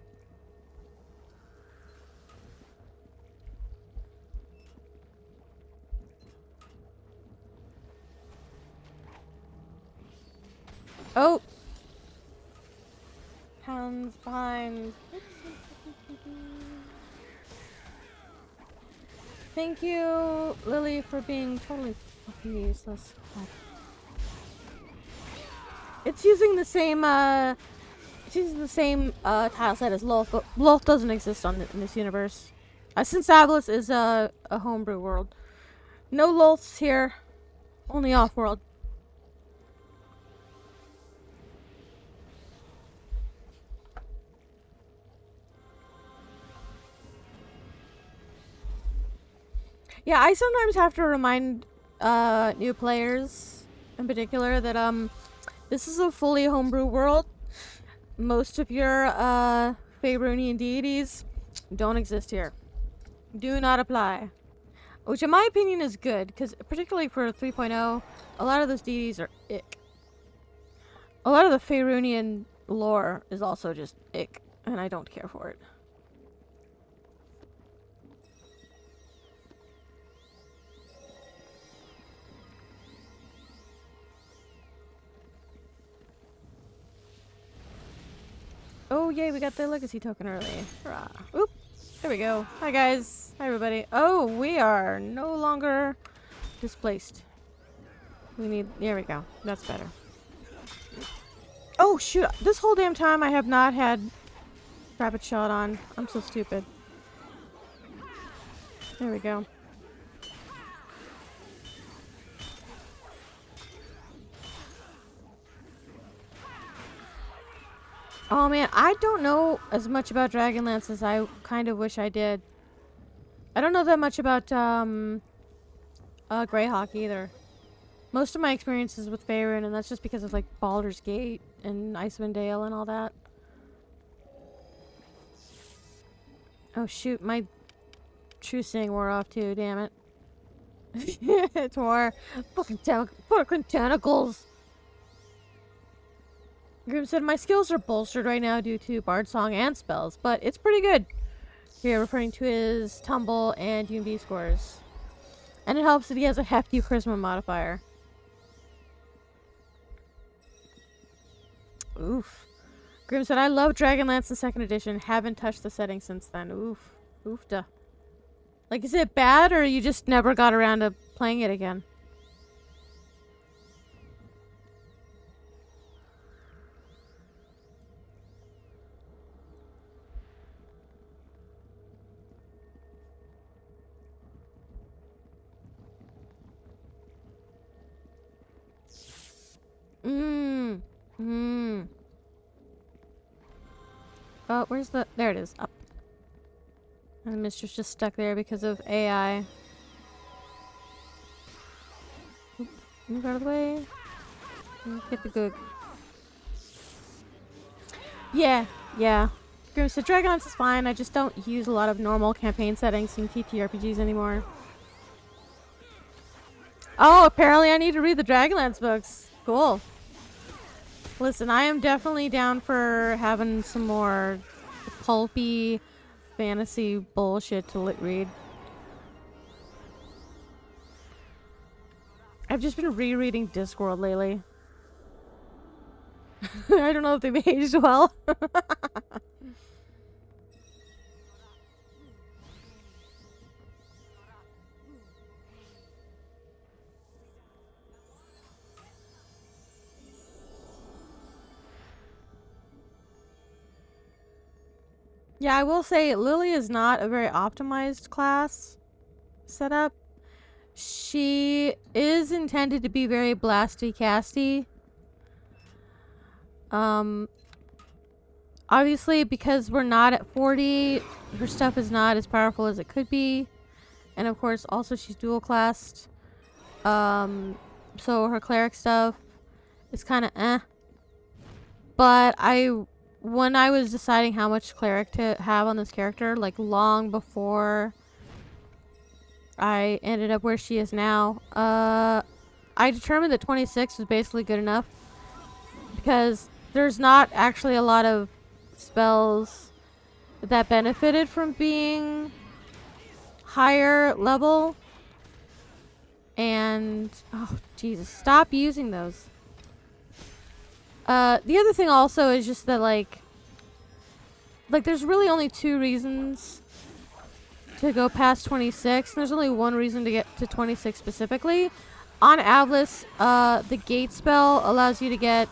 Oh! Hounds behind. Thank you, Lily, for being totally fucking useless. God. It's using the same, tile set as Lolth, but Lolth doesn't exist in this universe. Since Avalis is a homebrew world. No Lolths here. Only off-world. Yeah, I sometimes have to remind new players in particular that this is a fully homebrew world. Most of your Faerunian deities don't exist here. Do not apply. Which in my opinion is good, because particularly for 3.0, a lot of those deities are ick. A lot of the Faerunian lore is also just ick, and I don't care for it. Oh yay, we got the legacy token early. Hurrah. Oop. There we go. Hi guys. Hi everybody. Oh, we are no longer displaced. There we go. That's better. Oh shoot, this whole damn time I have not had rapid shot on. I'm so stupid. There we go. Oh man, I don't know as much about Dragonlance as I kind of wish I did. I don't know that much about Greyhawk either. Most of my experiences with Faerun, and that's just because of like Baldur's Gate and Icewind Dale and all that. Oh shoot, my true seeing wore off too, damn it. It wore. Fucking tentacles. Grim said, my skills are bolstered right now due to Bard Song and spells, but it's pretty good. Here, referring to his Tumble and UMB scores. And it helps that he has a hefty Charisma modifier. Oof. Grim said, I love Dragonlance in 2nd edition. Haven't touched the settings since then. Oof. Oofda. Like, is it bad or you just never got around to playing it again? Oh, where's the... There it is. Up. And the mistress just stuck there because of AI. Oop, move out of the way. Get the goog. Yeah. Grim said, Dragons is fine. I just don't use a lot of normal campaign settings in TTRPGs anymore. Oh, apparently I need to read the Dragonlance books. Cool. Listen, I am definitely down for having some more pulpy fantasy bullshit to read. I've just been rereading Discworld lately. I don't know if they've aged well. Yeah, I will say Lily is not a very optimized class setup. She is intended to be very blasty casty. Obviously, because we're not at 40, her stuff is not as powerful as it could be. And of course, also she's dual classed. So her cleric stuff is kind of eh. But when I was deciding how much cleric to have on this character, like long before I ended up where she is now, I determined that 26 was basically good enough because there's not actually a lot of spells that benefited from being higher level. And oh Jesus, stop using those. The other thing also is just that like there's really only 2 reasons to go past 26. There's only one reason to get to 26 specifically. On Avlis, the gate spell allows you to get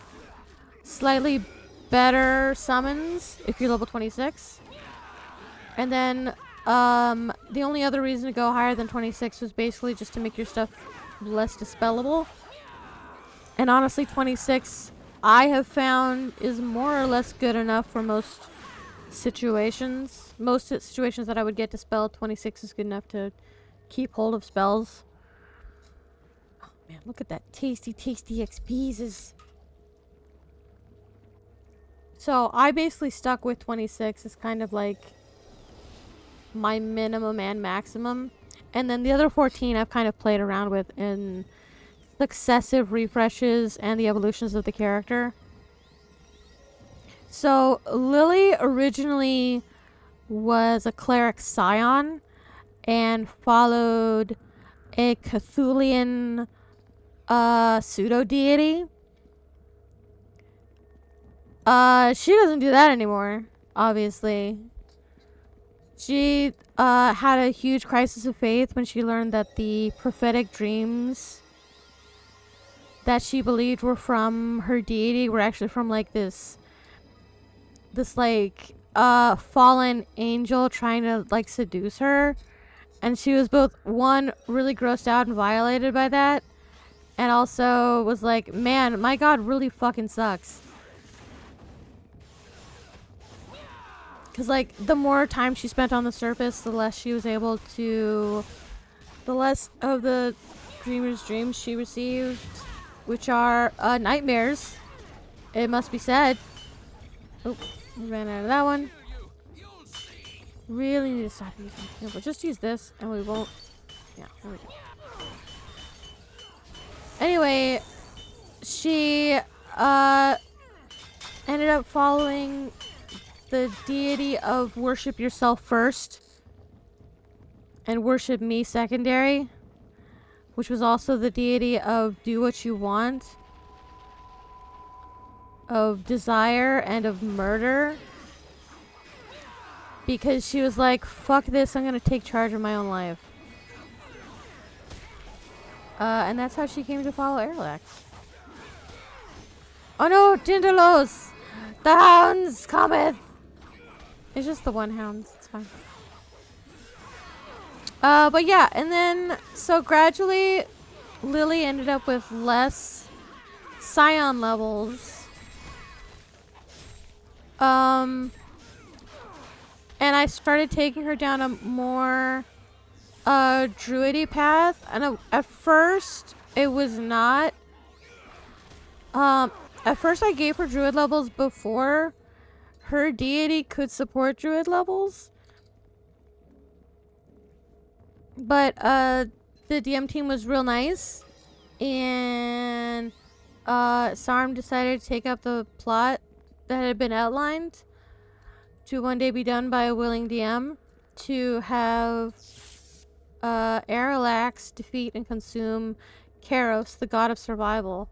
slightly better summons if you're level 26. And then the only other reason to go higher than 26 was basically just to make your stuff less dispellable. And honestly, 26 I have found is more or less good enough for most situations. Most situations that I would get to spell, 26 is good enough to keep hold of spells. Oh man, look at that tasty XPs. So I basically stuck with 26 as kind of like my minimum and maximum. And then the other 14 I've kind of played around with in successive refreshes and the evolutions of the character. So Lily originally was a cleric scion and followed a Cthulian pseudo deity. She doesn't do that anymore, obviously. She had a huge crisis of faith when she learned that the prophetic dreams that she believed were from her deity were actually from like this like fallen angel trying to like seduce her. And she was both one really grossed out and violated by that, and also was like, man, my god really fucking sucks. Because like the more time she spent on the surface, the less she was able to, the less of the dreamer's dreams she received, which are nightmares, it must be said. Oh, ran out of that one. Really need to stop using it. We'll just use this and we won't. Yeah, there we go. Anyway, she ended up following the deity of worship yourself first and worship me secondary, which was also the deity of do what you want, of desire, and of murder. Because she was like, fuck this, I'm gonna take charge of my own life. And that's how she came to follow Erlax. Oh no, Dindalos! The hounds cometh! It's just the one hound, it's fine. But yeah, and then, so gradually, Lily ended up with less Scion levels. And I started taking her down a more druidy path, and at first it was not. At first I gave her druid levels before her deity could support druid levels, but the DM team was real nice, and Sarm decided to take up the plot that had been outlined to one day be done by a willing DM to have Erlax defeat and consume Karos, the god of survival.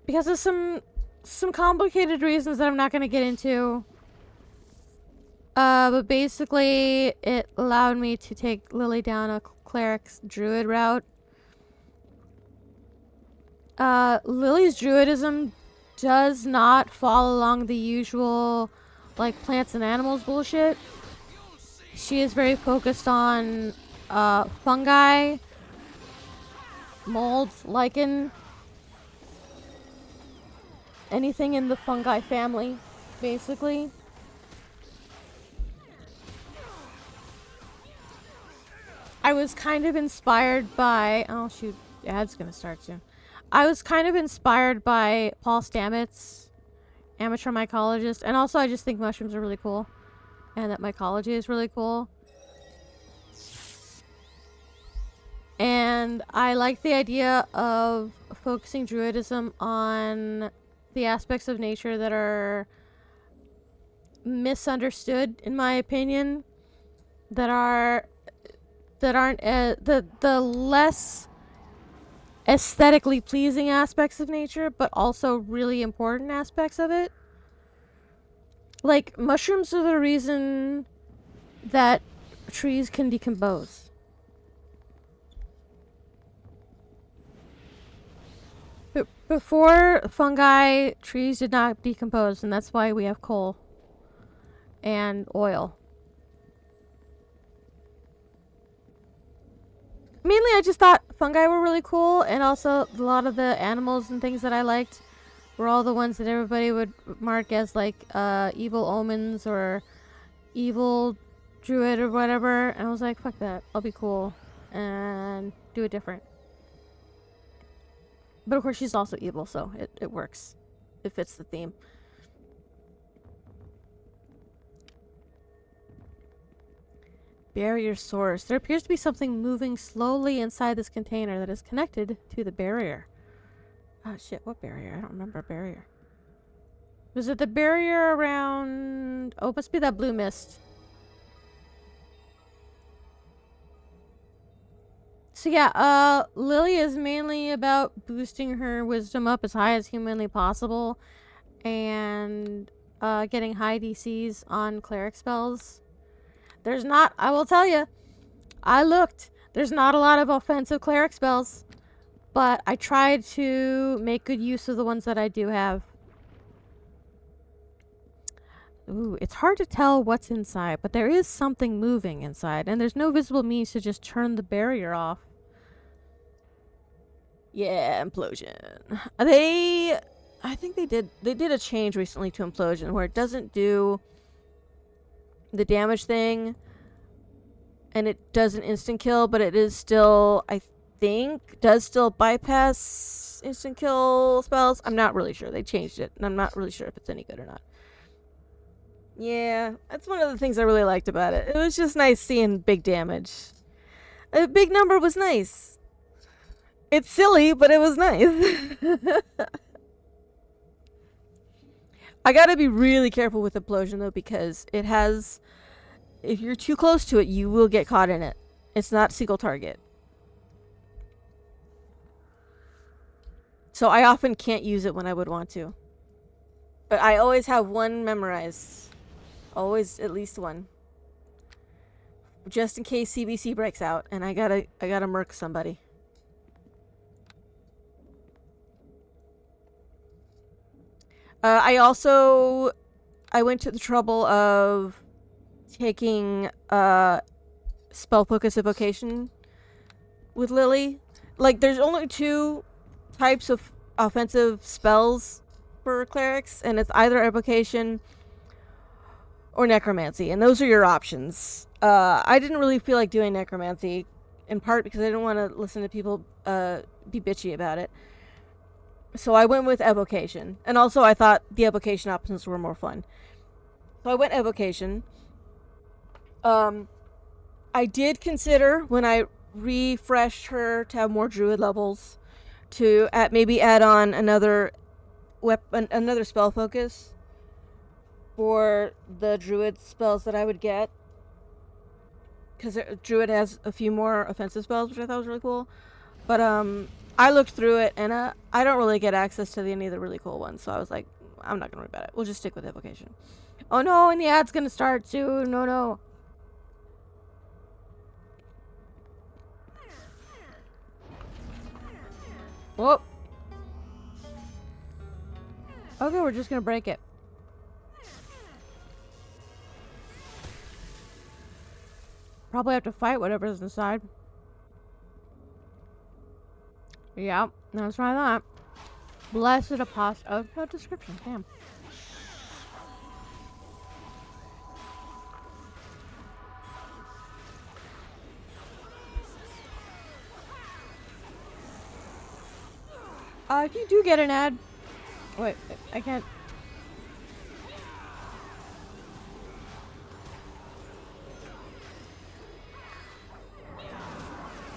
Because of some complicated reasons that I'm not going to get into. But basically, it allowed me to take Lily down a cleric's druid route. Lily's druidism does not fall along the usual, like, plants and animals bullshit. She is very focused on fungi, molds, lichen, anything in the fungi family, basically. I was kind of inspired by... Oh, shoot. Ad's gonna start soon. I was kind of inspired by Paul Stamets, amateur mycologist. And also, I just think mushrooms are really cool. And that mycology is really cool. And I like the idea of focusing druidism on the aspects of nature that are misunderstood, in my opinion. That aren't the less aesthetically pleasing aspects of nature, but also really important aspects of it. Like, mushrooms are the reason that trees can decompose. Before fungi, trees did not decompose, and that's why we have coal and oil. Mainly, I just thought fungi were really cool, and also a lot of the animals and things that I liked were all the ones that everybody would mark as, like, evil omens or evil druid or whatever. And I was like, fuck that. I'll be cool and do it different. But of course, she's also evil, so it works. It fits the theme. Barrier source. There appears to be something moving slowly inside this container that is connected to the barrier. Oh shit, what barrier? I don't remember a barrier. Was it the barrier around... Oh, it must be that blue mist. So yeah, Lily is mainly about boosting her wisdom up as high as humanly possible. And getting high DCs on cleric spells. There's not... I will tell you. I looked. There's not a lot of offensive cleric spells. But I tried to make good use of the ones that I do have. Ooh, it's hard to tell what's inside, but there is something moving inside, and there's no visible means to just turn the barrier off. Yeah, implosion. I think they did a change recently to implosion where it doesn't do the damage thing, and it does an instant kill, but it is still, I think, does still bypass instant kill spells. I'm not really sure. They changed it, and I'm not really sure if it's any good or not. Yeah, that's one of the things I really liked about it. It was just nice seeing big damage. A big number was nice. It's silly, but it was nice. I gotta be really careful with Implosion though, because it has... If you're too close to it, you will get caught in it. It's not single target. So I often can't use it when I would want to. But I always have one memorized. Always at least one. Just in case CBC breaks out and I gotta murk somebody. I went to the trouble of taking spell focus evocation with Lily. Like, there's only 2 types of offensive spells for clerics, and it's either evocation or necromancy, and those are your options. I didn't really feel like doing necromancy, in part because I didn't want to listen to people be bitchy about it. So I went with evocation, and also I thought the evocation options were more fun. So I went evocation. I did consider, when I refreshed her to have more druid levels, to maybe add on another another spell focus for the druid spells that I would get, because druid has a few more offensive spells, which I thought was really cool. But I looked through it, and I don't really get access to any of the really cool ones, so I was like, I'm not gonna worry about it. We'll just stick with evocation. Oh no, and the ad's gonna start soon. No. Whoop. Okay, we're just gonna break it. Probably have to fight whatever's inside. Yeah, that's what I thought. Blessed apostle. Oh, no description. Damn. If you do get an ad... Wait, I can't...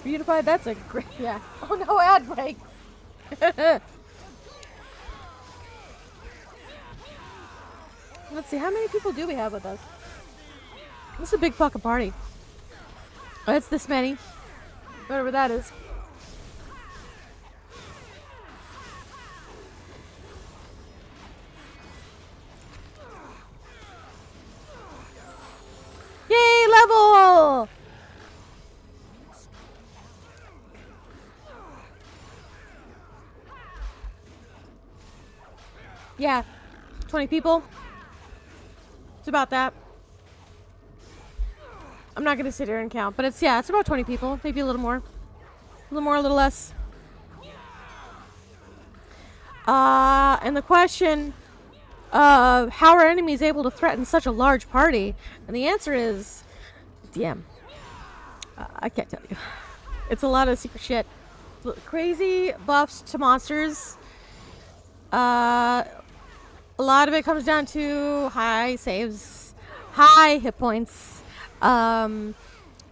Beautified, that's a great... Yeah. Oh no, ad break! Let's see, how many people do we have with us? This is a big fucking party. Oh, it's this many. Whatever that is. Yay, level! Yeah, 20 people. It's about that. I'm not gonna sit here and count, but it's about 20 people, maybe a little more. A little more, a little less. And the question of how are enemies able to threaten such a large party? And the answer is DM. I can't tell you. It's a lot of secret shit. Crazy buffs to monsters. A lot of it comes down to high saves, high hit points,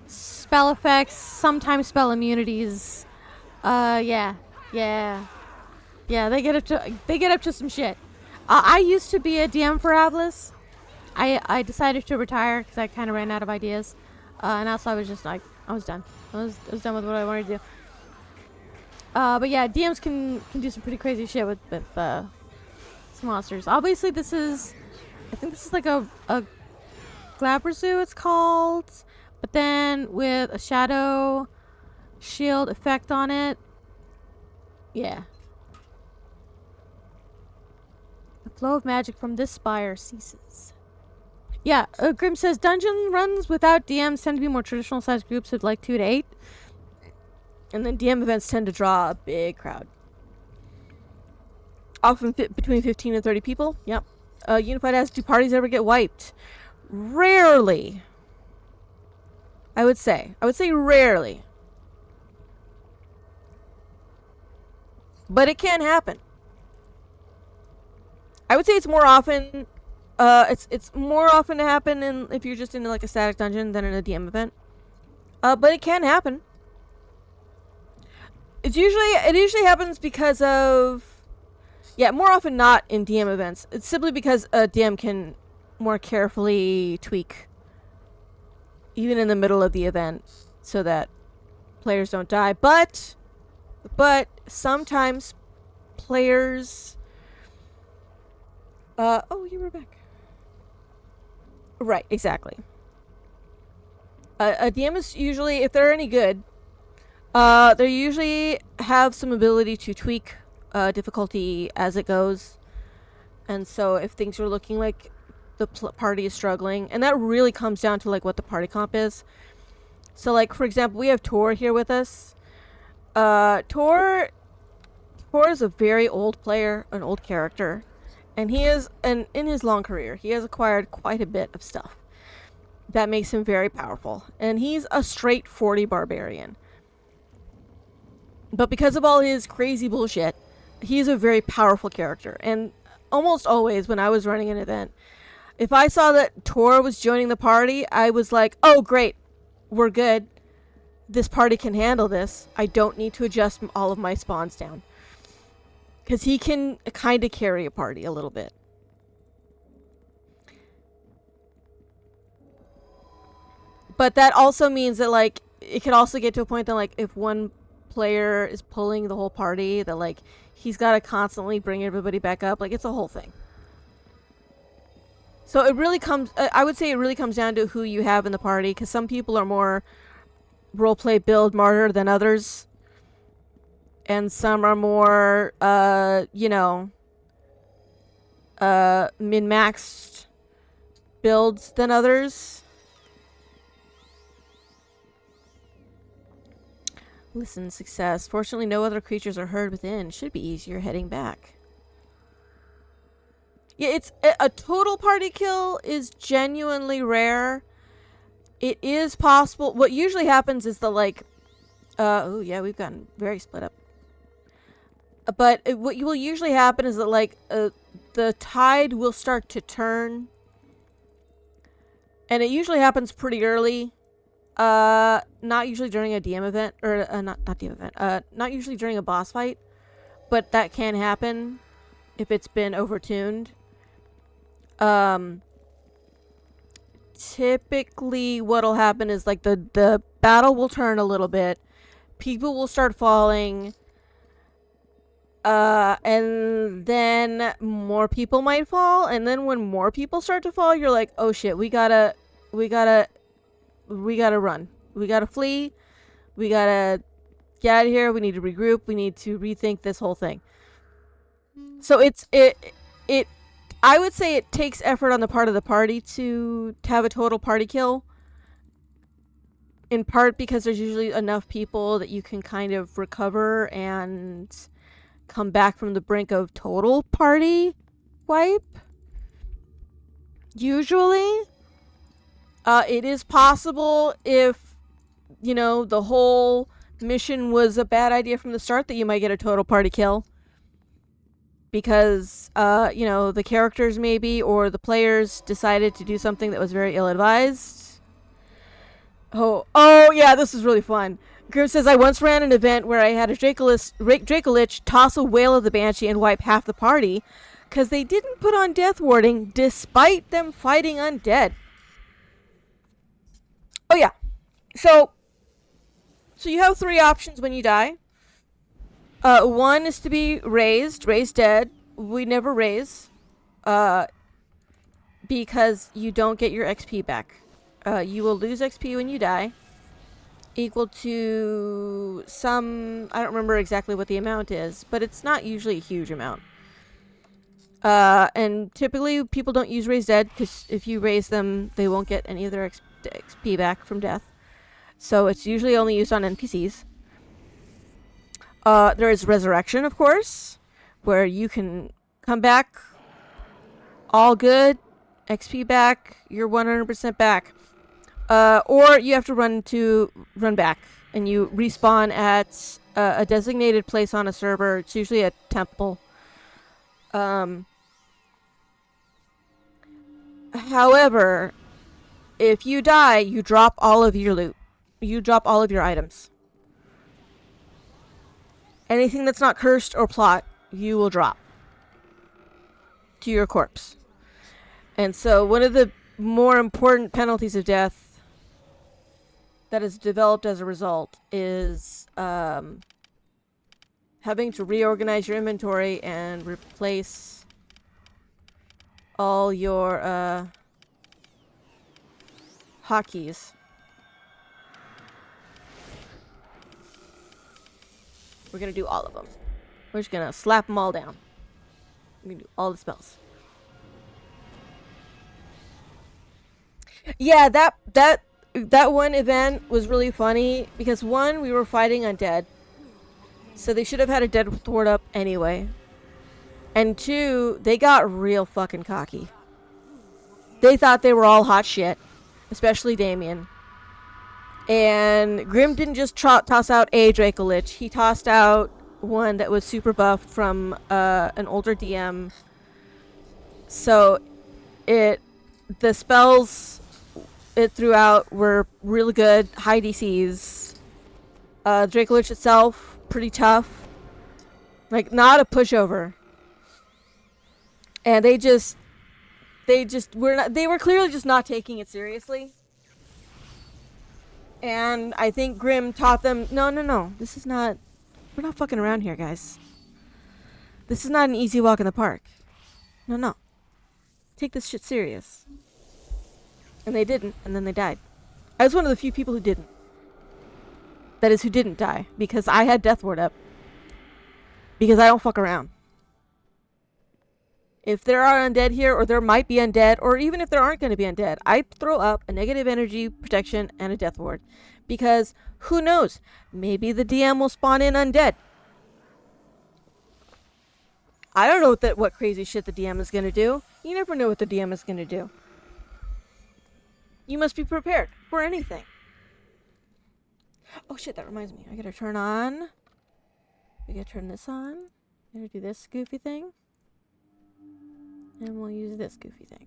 spell effects, sometimes spell immunities. Yeah, they get up to some shit. I used to be a DM for Atlas. I decided to retire because I kind of ran out of ideas, and also I was just like, I was done. I was done with what I wanted to do. But yeah, DMs can do some pretty crazy shit with some monsters. Obviously, I think this is like a Glabrazu, it's called, but then with a shadow shield effect on it. Yeah. The flow of magic from this spire ceases. Yeah, Grim says dungeon runs without DMs tend to be more traditional sized groups of like 2 to 8. And then DM events tend to draw a big crowd. Often fit between 15 and 30 people. Yep. Unified asks, do parties ever get wiped? Rarely. I would say rarely. But it can happen. I would say it's more often It's more often to happen in if you're just in like a static dungeon than in a DM event. But it can happen. It usually happens because of more often not in DM events. It's simply because a DM can more carefully tweak even in the middle of the event so that players don't die. But sometimes players oh, you were back. Right, exactly. A DM is usually, if they're any good, they usually have some ability to tweak difficulty as it goes. And so if things are looking like the party is struggling, and that really comes down to like what the party comp is. So like, for example, we have Tor here with us. Tor is a very old player, an old character. And in his long career, he has acquired quite a bit of stuff that makes him very powerful. And he's a straight 40 barbarian. But because of all his crazy bullshit, he's a very powerful character. And almost always when I was running an event, if I saw that Tor was joining the party, I was like, oh great, we're good. This party can handle this. I don't need to adjust all of my spawns down. Because he can kind of carry a party a little bit. But that also means that, like, it could also get to a point that, like, if one player is pulling the whole party, that, like, he's got to constantly bring everybody back up. Like, it's a whole thing. So it really comes... I would say it really comes down to who you have in the party. Because some people are more roleplay build martyr than others. And some are more, min-maxed builds than others. Listen, success. Fortunately, no other creatures are heard within. Should be easier heading back. Yeah, it's a total party kill is genuinely rare. It is possible. What usually happens is oh yeah, we've gotten very split up. But what will usually happen is that, like, the tide will start to turn. And it usually happens pretty early. Not usually during a DM event. Or, not DM event. Not usually during a boss fight. But that can happen if it's been overtuned. Typically what'll happen is, like, the battle will turn a little bit. People will start falling. And then more people might fall, and then when more people start to fall, you're like, oh shit, we gotta run. We gotta flee. We gotta get out of here. We need to regroup. We need to rethink this whole thing. So I would say it takes effort on the part of the party to have a total party kill. In part because there's usually enough people that you can kind of recover and come back from the brink of total party wipe. Usually. It is possible if, the whole mission was a bad idea from the start that you might get a total party kill. Because, the characters maybe, or the players decided to do something that was very ill-advised. Oh yeah, this is really fun. Grim says, I once ran an event where I had a Dracolich toss a Whale of the Banshee and wipe half the party because they didn't put on death warding despite them fighting undead. Oh yeah. So you have 3 options when you die. One is to be raised dead. We never raise. Because you don't get your XP back. You will lose XP when you die. Equal to some... I don't remember exactly what the amount is, but it's not usually a huge amount. And typically people don't use raise dead, because if you raise them, they won't get any of their XP back from death. So it's usually only used on NPCs. There is resurrection, of course, where you can come back all good, XP back, you're 100% back. Or you have to run back, and you respawn at a designated place on a server. It's usually a temple. However, if you die, you drop all of your loot. You drop all of your items. Anything that's not cursed or plot, you will drop to your corpse. And so one of the more important penalties of death that is developed as a result is having to reorganize your inventory and replace all your hotkeys. We're gonna do all of them. We're just gonna slap them all down. We're gonna do all the spells. Yeah, that one event was really funny because one, we were fighting undead, so they should have had a dead thwart up anyway. And two, they got real fucking cocky. They thought they were all hot shit, especially Damien. And Grim didn't just toss out a Dracolich. He tossed out one that was super buffed from an older DM. So the spells it threw out were really good, high DCs. Dracolich itself, pretty tough. Like, not a pushover. And they were clearly just not taking it seriously. And I think Grim taught them, no, we're not fucking around here, guys. This is not an easy walk in the park. No. Take this shit serious. And they didn't, and then they died. I was one of the few people who didn't. That is, who didn't die. Because I had Death Ward up. Because I don't fuck around. If there are undead here, or there might be undead, or even if there aren't going to be undead, I throw up a negative energy protection and a Death Ward. Because, who knows? Maybe the DM will spawn in undead. I don't know what crazy shit the DM is going to do. You never know what the DM is going to do. You must be prepared for anything. Oh shit, that reminds me. I gotta turn on. We gotta turn this on. I gotta do this goofy thing. And we'll use this goofy thing.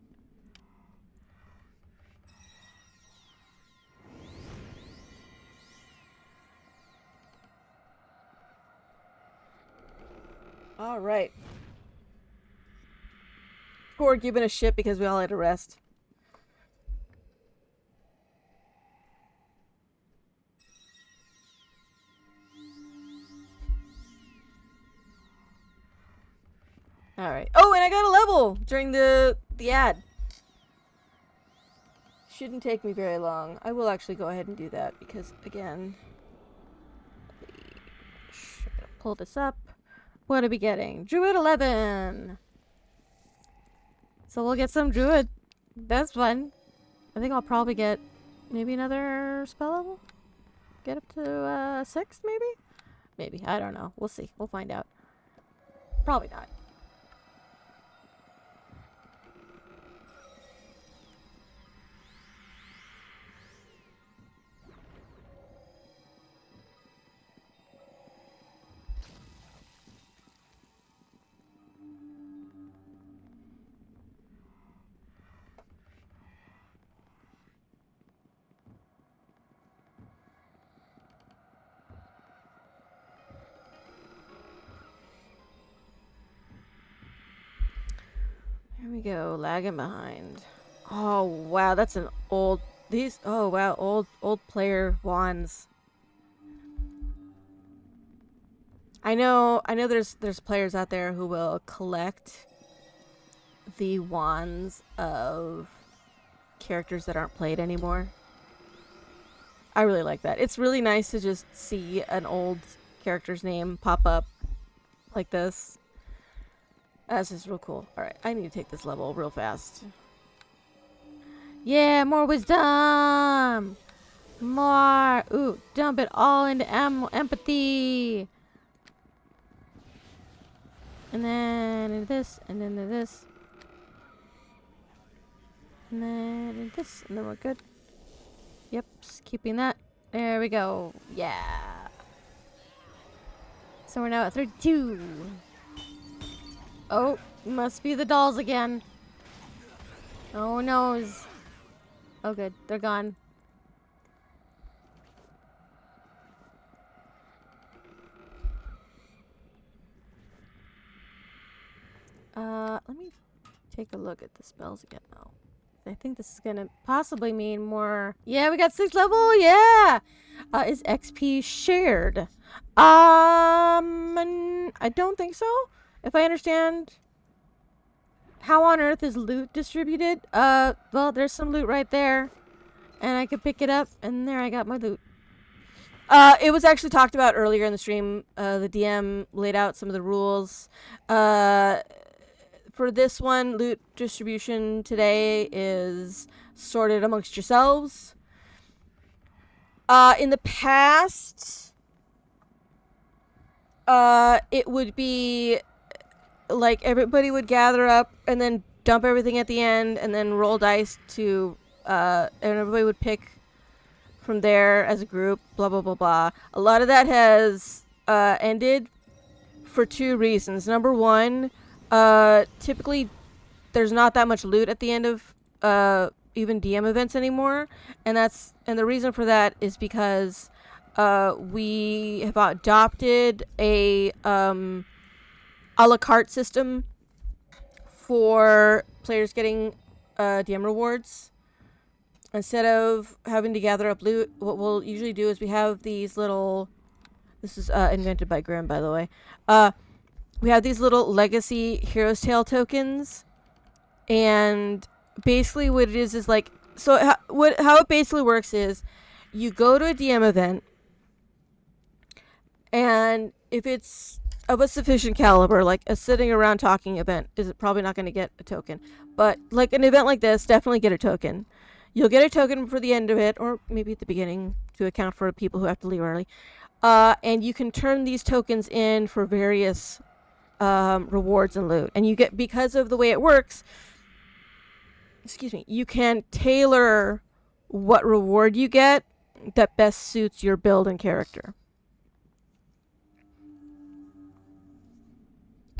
Alright. Poor giving a shit because we all had to rest. Alright. Oh, and I got a level during the ad. Shouldn't take me very long. I will actually go ahead and do that because, again, pull this up. What are we getting? Druid 11! So we'll get some Druid. That's fun. I think I'll probably get maybe another spell level? Get up to 6, maybe? Maybe. I don't know. We'll see. We'll find out. Probably not. Here we go, lagging behind. Oh wow, that's an old old player wands. I know there's players out there who will collect the wands of characters that aren't played anymore. I really like that. It's really nice to just see an old character's name pop up like this. That's just real cool. Alright, I need to take this level real fast. Yeah, more wisdom! More! Ooh, dump it all into empathy! And then into this, and then into this. And then into this, and then we're good. Yep, just keeping that. There we go. Yeah! So we're now at 32. Oh, must be the dolls again. Oh no. Oh good. They're gone. Let me take a look at the spells again now. I think this is gonna possibly mean more. Yeah, we got 6th level. Yeah. Is XP shared? I don't think so. If I understand, how on earth is loot distributed? Well, there's some loot right there, and I could pick it up, and there I got my loot. It was actually talked about earlier in the stream. The DM laid out some of the rules. For this one, loot distribution today is sorted amongst yourselves. In the past, it would be like everybody would gather up and then dump everything at the end and then roll dice to, and everybody would pick from there as a group, blah, blah, blah, blah. A lot of that has ended for 2 reasons. Number one, typically there's not that much loot at the end of even DM events anymore, and the reason for that is because we have adopted a la carte system for players getting DM rewards. Instead of having to gather up loot, what we'll usually do is we have these little. This is invented by Grim, by the way. We have these little legacy Hero's Tale tokens, and basically what it is like. So how it basically works is, you go to a DM event, and if it's of a sufficient caliber, like a sitting around talking event, is probably not going to get a token. But like an event like this, definitely get a token. You'll get a token for the end of it, or maybe at the beginning to account for people who have to leave early. And you can turn these tokens in for various rewards and loot. And you get, because of the way it works, excuse me, you can tailor what reward you get that best suits your build and character.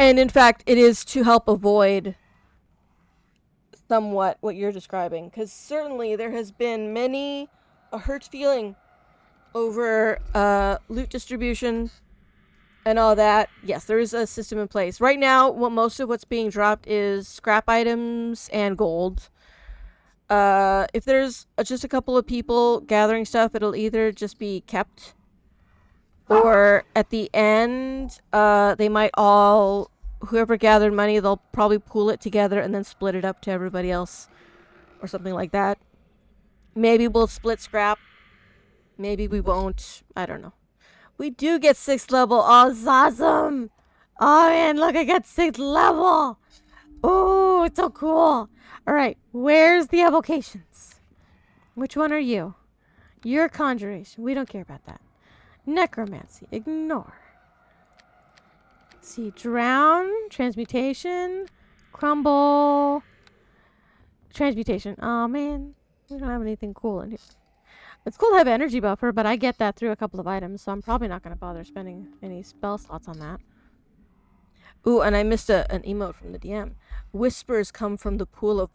And in fact, it is to help avoid somewhat what you're describing, because certainly there has been many a hurt feeling over loot distribution and all that. Yes, there is a system in place right now. Most of what's being dropped is scrap items and gold. If there's just a couple of people gathering stuff, it'll either just be kept, or at the end, they might all, whoever gathered money, they'll probably pool it together and then split it up to everybody else, or something like that. Maybe we'll split scrap. Maybe we won't. I don't know. We do get 6th level. Oh, it's awesome. Oh, man, look, I got 6th level. Oh, it's so cool. All right, where's the evocations? Which one are you? You're conjuration. We don't care about that. Necromancy. Ignore. See, drown, transmutation, crumble, transmutation. Oh, man, we don't have anything cool in here. It's cool to have energy buffer, but I get that through a couple of items, so I'm probably not going to bother spending any spell slots on that. Ooh, and I missed an emote from the DM. Whispers come from the pool of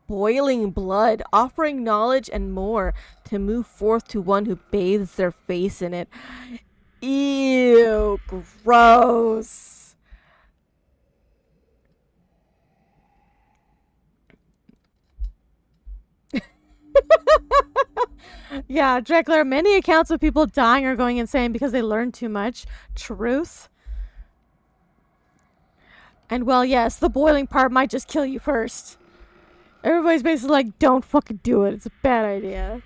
boiling blood, offering knowledge and more to move forth to one who bathes their face in it. Ew, gross. Yeah, Dreckler, many accounts of people dying or going insane because they learned too much. Truth. And well, yes, the boiling part might just kill you first. Everybody's basically like, don't fucking do it. It's a bad idea.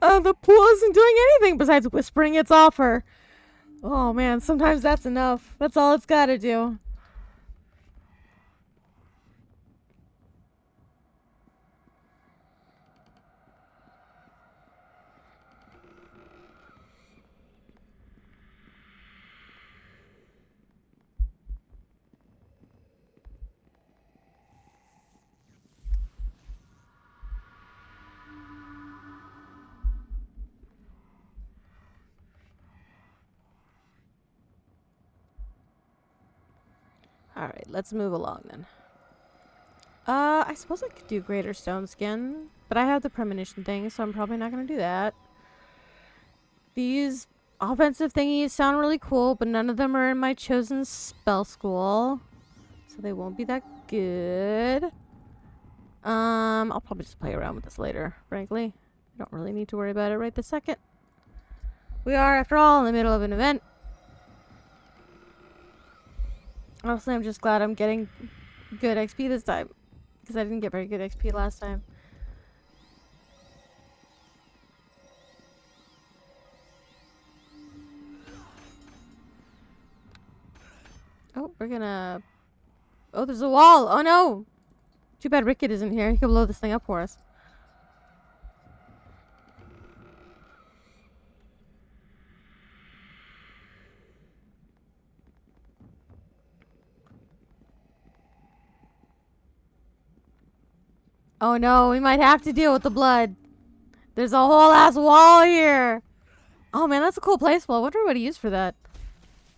The pool isn't doing anything besides whispering its offer. Oh man, sometimes that's enough. That's all it's gotta do. Alright, let's move along then. I suppose I could do Greater Stone Skin, but I have the premonition thing, so I'm probably not going to do that. These offensive thingies sound really cool, but none of them are in my chosen spell school, so they won't be that good. I'll probably just play around with this later, frankly. I don't really need to worry about it right this second. We are, after all, in the middle of an event. Honestly, I'm just glad I'm getting good XP this time, because I didn't get very good XP last time. Oh, we're gonna... Oh, there's a wall! Oh no! Too bad Rickett isn't here. He could blow this thing up for us. Oh no, we might have to deal with the blood. There's a whole ass wall here. Oh man, that's a cool place. Well, I wonder what he used for that.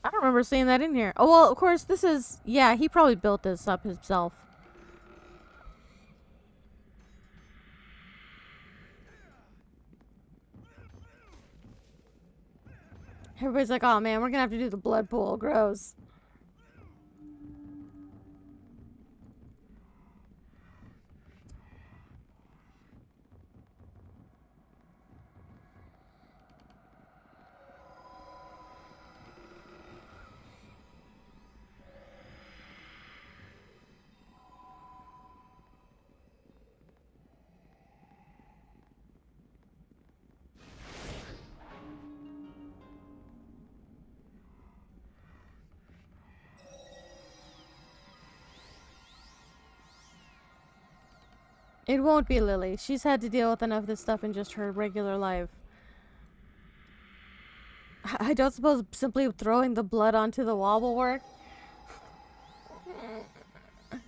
I don't remember seeing that in here. Oh well, of course this is... Yeah, he probably built this up himself. Everybody's like, oh man, we're gonna have to do the blood pool. Gross. It won't be Lily. She's had to deal with enough of this stuff in just her regular life. I don't suppose simply throwing the blood onto the wall will work. Let's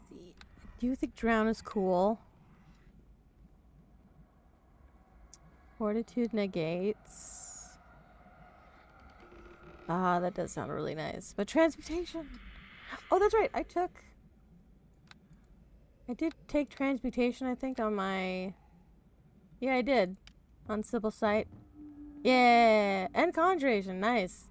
see. Do you think drown is cool? Fortitude negates. Ah, that does sound really nice. But transmutation. Oh, that's right. I did take transmutation, I think, on my... Yeah, I did. On Sybil's site. Yeah! And conjuration. Nice.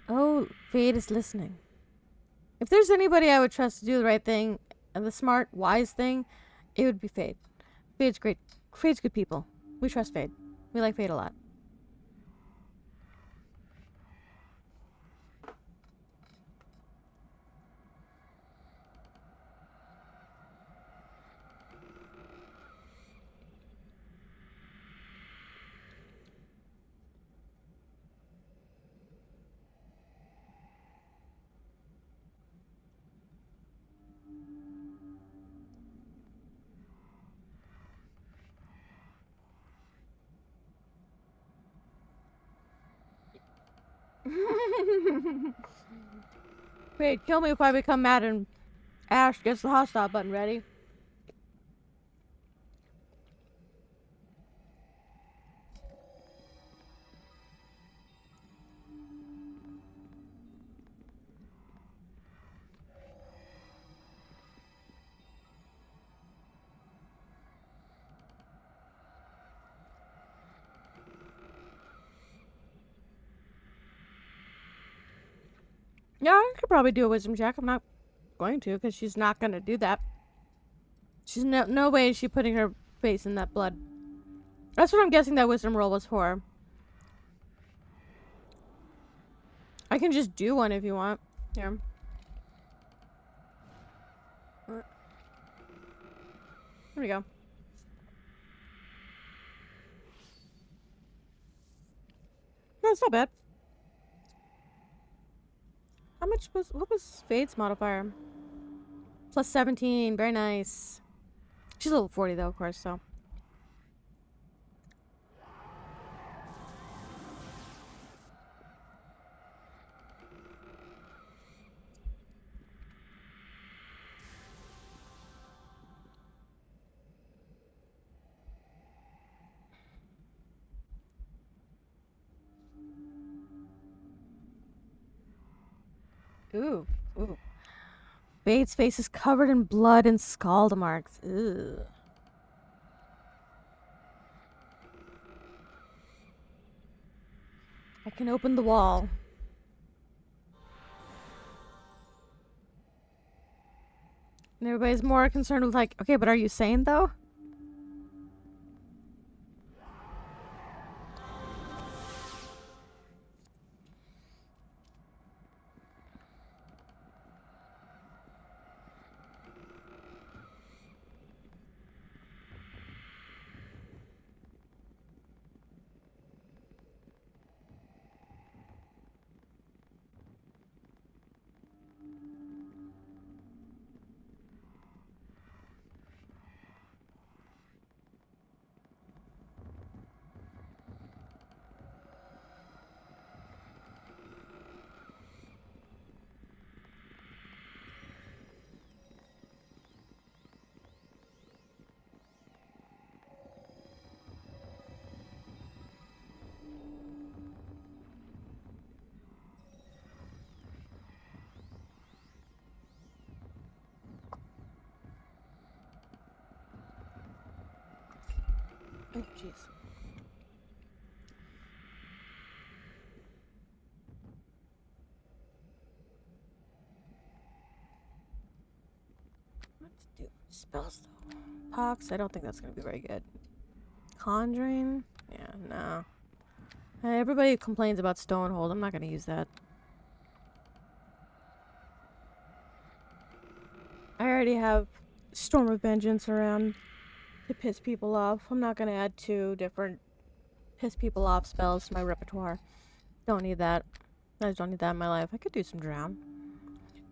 Oh, Fate is listening. If there's anybody I would trust to do the right thing and the smart, wise thing, it would be Fate. Fate's great. Fate's good people. We trust Fate. We like Fate a lot. Wait, kill me if I become mad and Ash gets the hostile button ready. Yeah, I could probably do a wisdom check. I'm not going to because she's not going to do that. She's no way is she putting her face in that blood. That's what I'm guessing that wisdom roll was for. I can just do one if you want. Here. There we go. No, it's not bad. How much was... What was Fade's modifier? Plus 17. Very nice. She's level 40 though, of course, so... Ooh. Ooh. Bates' face is covered in blood and scald marks. Ugh. I can open the wall. And everybody's more concerned with like, okay, but are you sane though? Oh, jeez. What to do? Spells though. Pox, I don't think that's gonna be very good. Conjuring? Yeah, no. Everybody complains about Stonehold. I'm not gonna use that. I already have Storm of Vengeance around to piss people off. I'm not gonna add 2 different piss people off spells to my repertoire. Don't need that. I just don't need that in my life. I could do some Drown.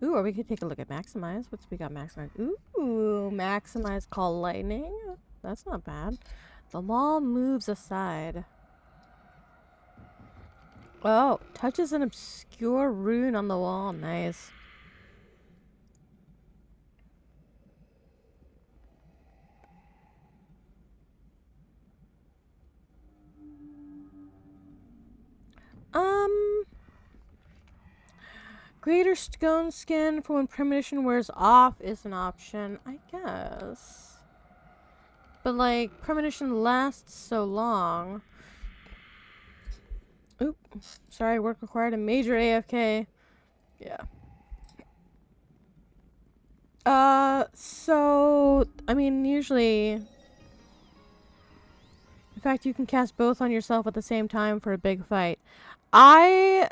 Ooh, or we could take a look at Maximize. What's we got Maximize? Ooh, Maximize Call Lightning. That's not bad. The wall moves aside. Oh, touches an obscure rune on the wall. Nice. Greater stone skin for when premonition wears off is an option, I guess. But like, premonition lasts so long. Oop. Sorry, work required a major AFK. Yeah. So, I mean, usually... In fact, you can cast both on yourself at the same time for a big fight. I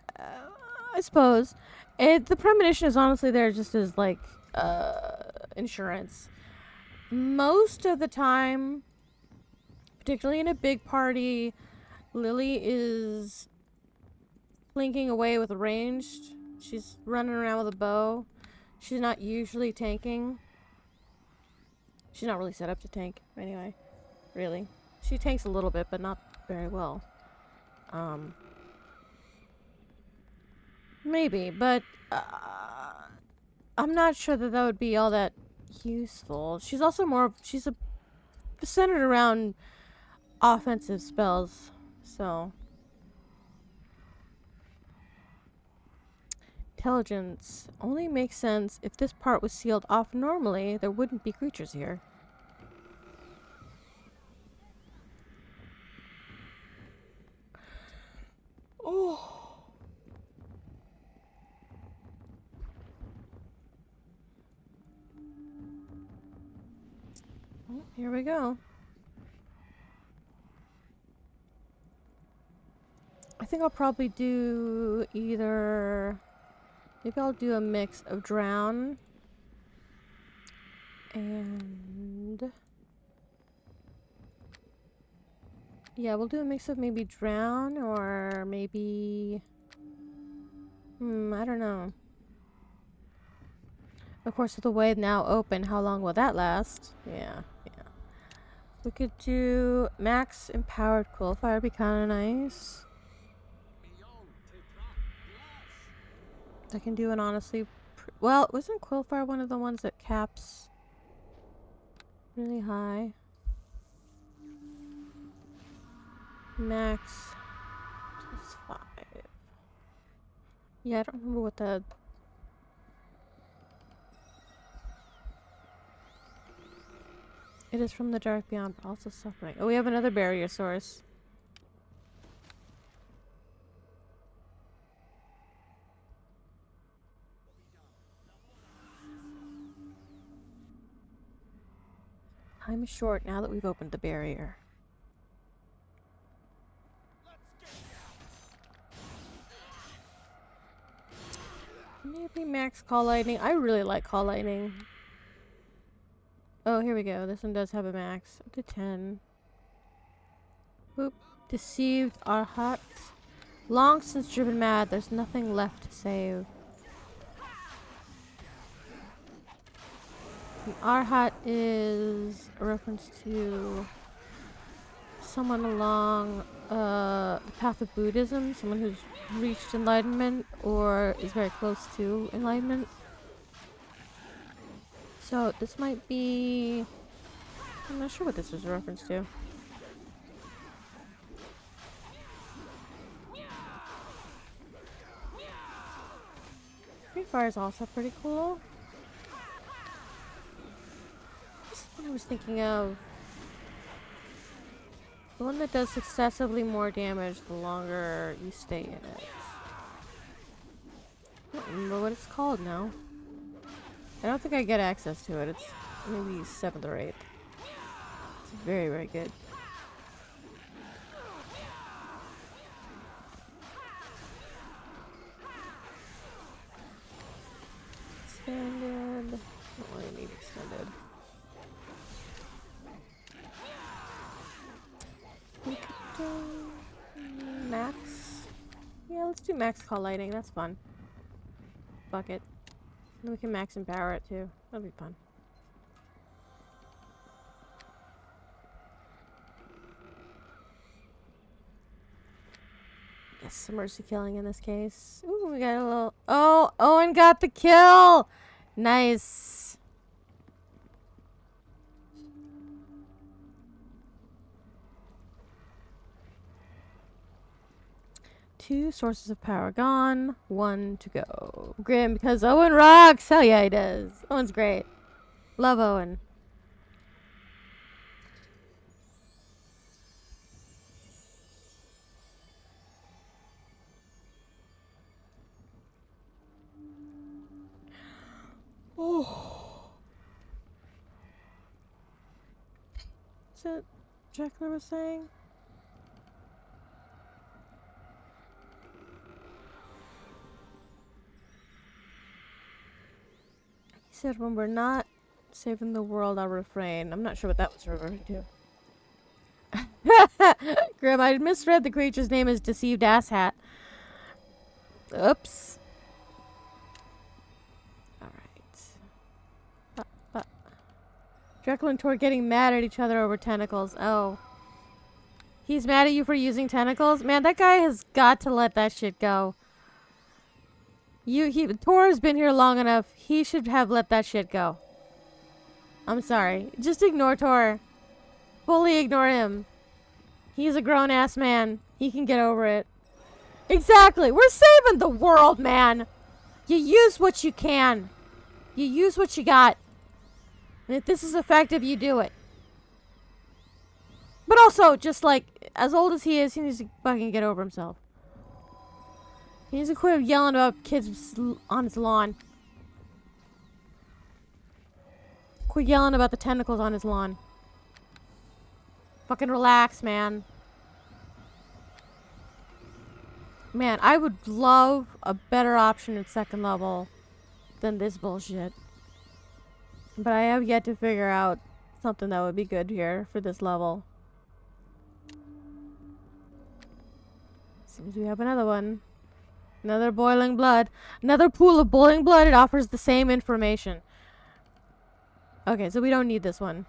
suppose. The premonition is honestly there just as, like, insurance. Most of the time, particularly in a big party, Lily is flanking away with ranged. She's running around with a bow. She's not usually tanking. She's not really set up to tank, anyway. Really. She tanks a little bit, but not very well. Maybe, but I'm not sure that would be all that useful. She's also she's centered around offensive spells, so. Intelligence only makes sense if this part was sealed off normally, there wouldn't be creatures here. Oh. Well, here we go. I think I'll probably do either... Maybe I'll do a mix of Drown and... Yeah, we'll do a mix of maybe Drown or maybe... I don't know. Of course, with the way now open, how long will that last? Yeah. We could do Max Empowered Quillfire, be kind of nice. I can do an honestly... Well, wasn't Quillfire one of the ones that caps really high? Max plus 5. Yeah, I don't remember what the It is from the dark beyond, but also suffering. Oh, we have another barrier source. Time is short now that we've opened the barrier. Maybe max call lightning. I really like call lightning. Oh, here we go. This one does have a max. Up to 10. Whoop. Deceived Arhat. Long since driven mad. There's nothing left to save. And Arhat is a reference to someone along the path of Buddhism. Someone who's reached enlightenment or is very close to enlightenment. So this might be... I'm not sure what this is a reference to. Free Fire is also pretty cool. This is what I was thinking of. The one that does successively more damage the longer you stay in it. I don't remember what it's called now. I don't think I get access to it. It's maybe 7th or 8th. It's very, very good. Extended. Don't really need extended. Max? Yeah, let's do max call lighting. That's fun. Fuck it. And we can max empower it too. That'll be fun. Yes, some mercy killing in this case. Ooh, we got a little... Oh, Owen got the kill! Nice. Two sources of power gone. 1 to go. Grim, because Owen rocks! Hell yeah, he does. Owen's great. Love Owen. Oh. Is that Jackler was saying? He said when we're not saving the world, I'll refrain. I'm not sure what that was referring to. Grim, I misread the creature's name as Deceived Asshat. Oops. Alright. Jekyll and Tor getting mad at each other over tentacles. Oh. He's mad at you for using tentacles? Man, that guy has got to let that shit go. Tor's been here long enough. He should have let that shit go. I'm sorry. Just ignore Tor. Fully ignore him. He's a grown-ass man. He can get over it. Exactly. We're saving the world, man. You use what you can. You use what you got. And if this is effective, you do it. But also, just like, as old as he is, he needs to fucking get over himself. He needs to quit yelling about kids on his lawn. Quit yelling about the tentacles on his lawn. Fucking relax, man. Man, I would love a better option at 2nd level than this bullshit. But I have yet to figure out something that would be good here for this level. Seems we have another one. Another boiling blood. Another pool of boiling blood. It offers the same information. Okay, so we don't need this one.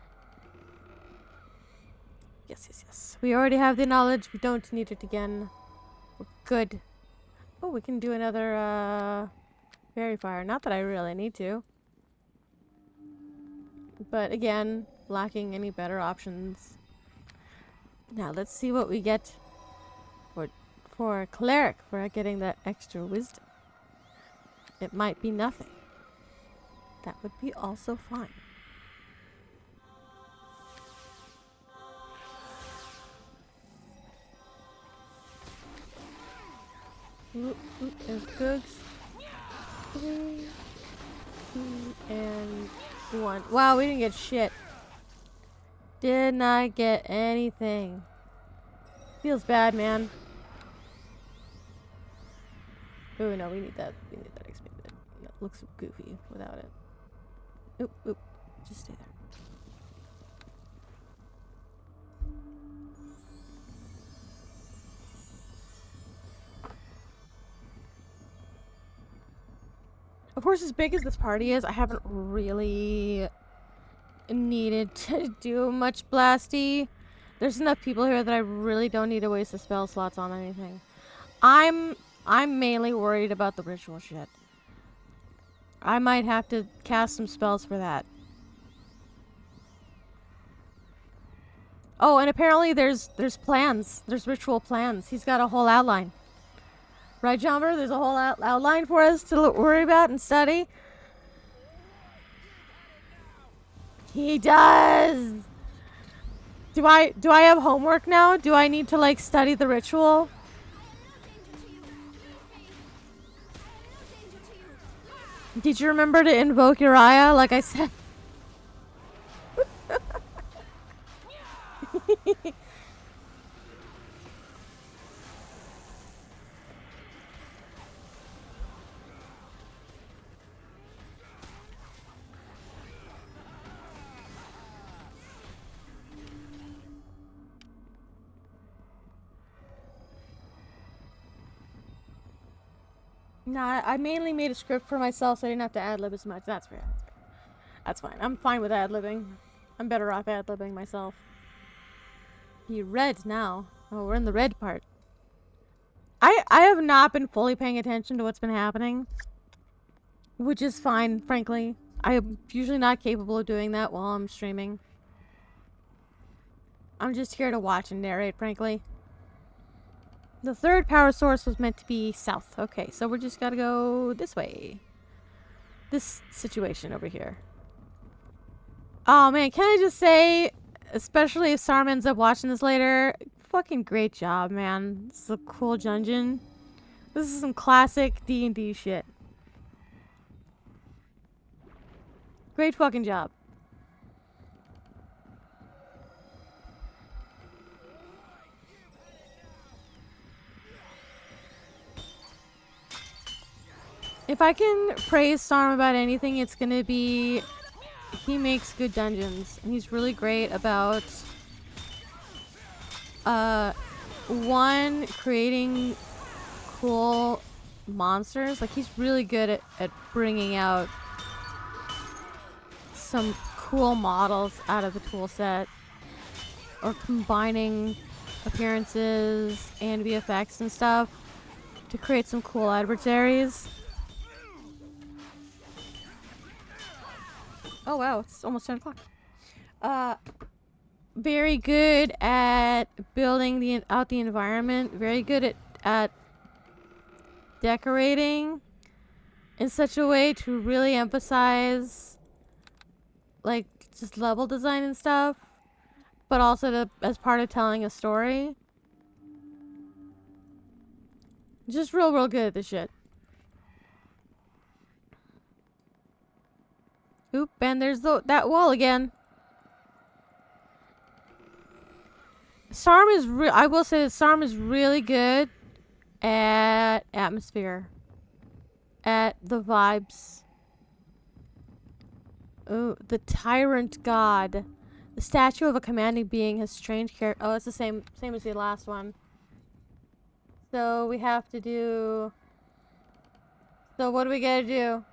Yes. We already have the knowledge. We don't need it again. We're good. Oh, we can do another, fairy fire. Not that I really need to. But again, lacking any better options. Now, let's see what we get for a cleric for getting that extra wisdom. It might be nothing. That would be also fine. Ooh, ooh, there's Googs. 3, 2, and 1. Wow, we didn't get shit. Did not get anything. Feels bad, man. Oh no, we need that. We need that expanded. That looks goofy without it. Oop, oop. Just stay there. Of course, as big as this party is, I haven't really needed to do much blasty. There's enough people here that I really don't need to waste the spell slots on anything. I'm mainly worried about the ritual shit. I might have to cast some spells for that. Oh, and apparently there's plans. There's ritual plans. He's got a whole outline. Right, Jumper? There's a whole outline for us to worry about and study. He does. Do I have homework now? Do I need to like study the ritual? Did you remember to invoke Uriah like I said? Nah, I mainly made a script for myself so I didn't have to ad-lib as much. That's fair. That's fine. I'm fine with ad-libbing. I'm better off ad-libbing myself. Be red now. Oh, we're in the red part. I have not been fully paying attention to what's been happening. Which is fine, frankly. I am usually not capable of doing that while I'm streaming. I'm just here to watch and narrate, frankly. The third power source was meant to be south. Okay, so we're just gotta go this way. This situation over here. Oh man, can I just say, especially if Sarm ends up watching this later, fucking great job, man. This is a cool dungeon. This is some classic D&D shit. Great fucking job. If I can praise Sarm about anything, it's gonna be he makes good dungeons. And he's really great about one, creating cool monsters. Like he's really good at bringing out some cool models out of the tool set, or combining appearances and VFX and stuff to create some cool adversaries. Oh wow, it's almost 10 o'clock. Very good at building out the environment. Very good at decorating in such a way to really emphasize like just level design and stuff, but also as part of telling a story. Just real good at this shit. Oop, and there's that wall again. Sarm is I will say that Sarm is really good at atmosphere, at the vibes. Oh, the tyrant god. The statue of a commanding being has strange character. Oh, it's the same as the last one. So we have to do. So what do we gotta do?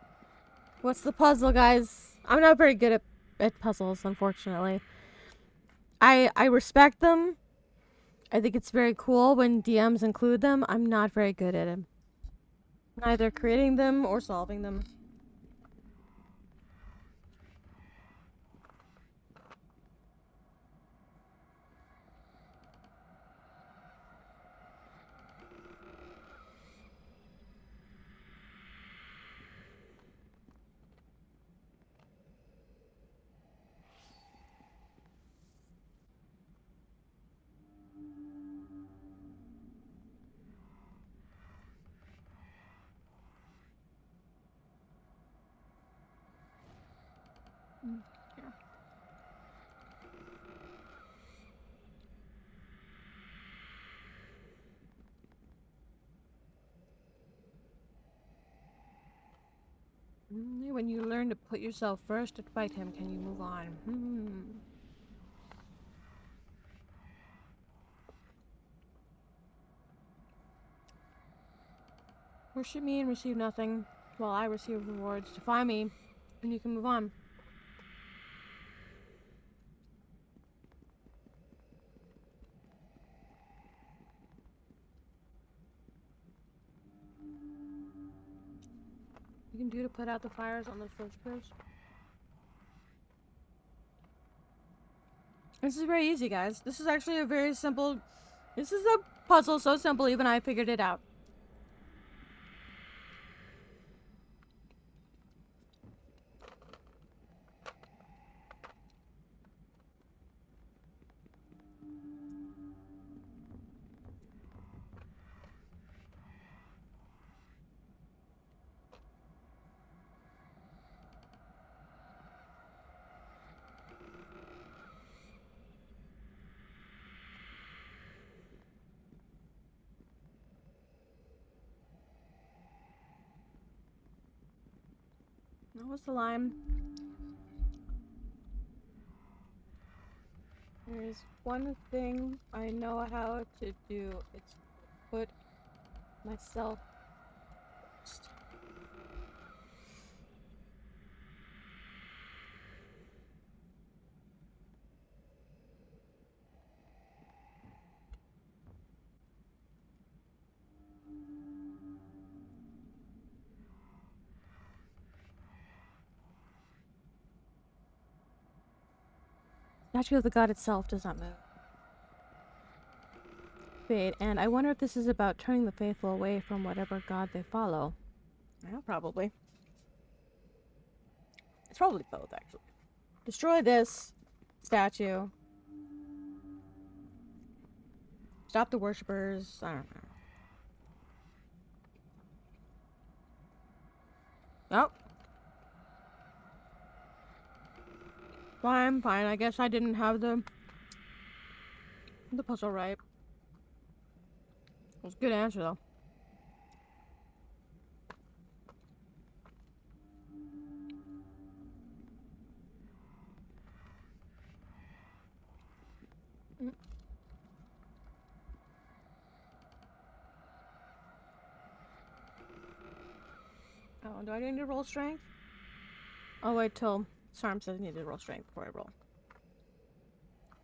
What's the puzzle, guys? I'm not very good at puzzles, unfortunately. I respect them. I think it's very cool when DMs include them. I'm not very good at it. Neither creating them or solving them. Here. Only when you learn to put yourself first and fight him can you move on. Worship me and receive nothing, while I receive rewards. Defy me, and you can move on. You can do to put out the fires on those worshippers. This is very easy, guys. This is actually a very simple... This is a puzzle so simple, even I figured it out. That was the line. There's one thing I know how to do. It's put myself first. Statue of the god itself does not move. Fade, and I wonder if this is about turning the faithful away from whatever god they follow. Yeah, probably. It's probably both, actually. Destroy this statue. Stop the worshippers. I don't know. Oh. Fine, fine. I guess I didn't have the puzzle right. It was a good answer, though. Oh, do I need to roll strength? Oh, wait till Sarm says I need to roll strength before I roll.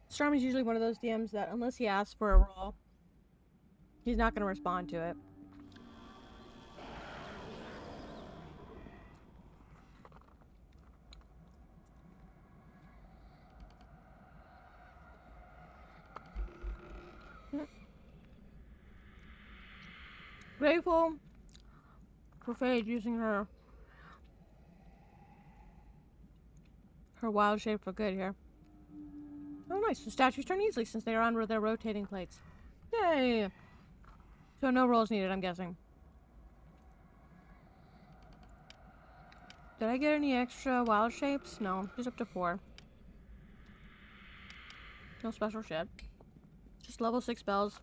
Sarm is usually one of those DMs that, unless he asks for a roll, he's not going to respond to it. Grateful for Fade using her wild shape for good here. Oh, nice. The statues turn easily since they are on their rotating plates. Yay! So no rolls needed, I'm guessing. Did I get any extra wild shapes? No, just up to 4. No special shit. Just level 6 spells.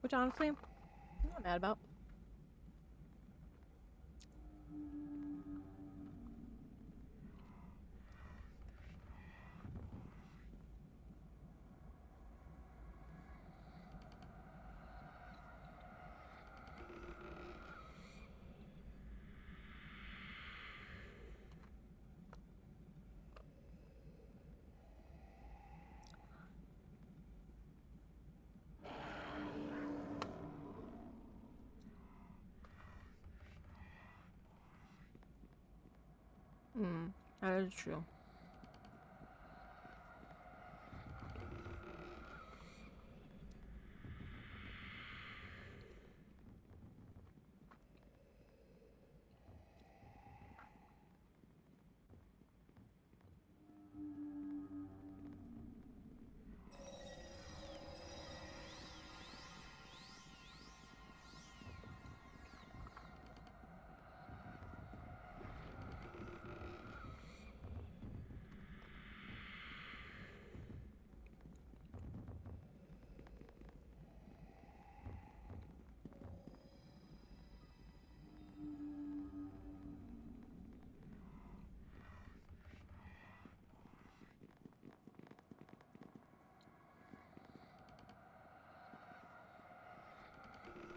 Which honestly, I'm not mad about. That is true.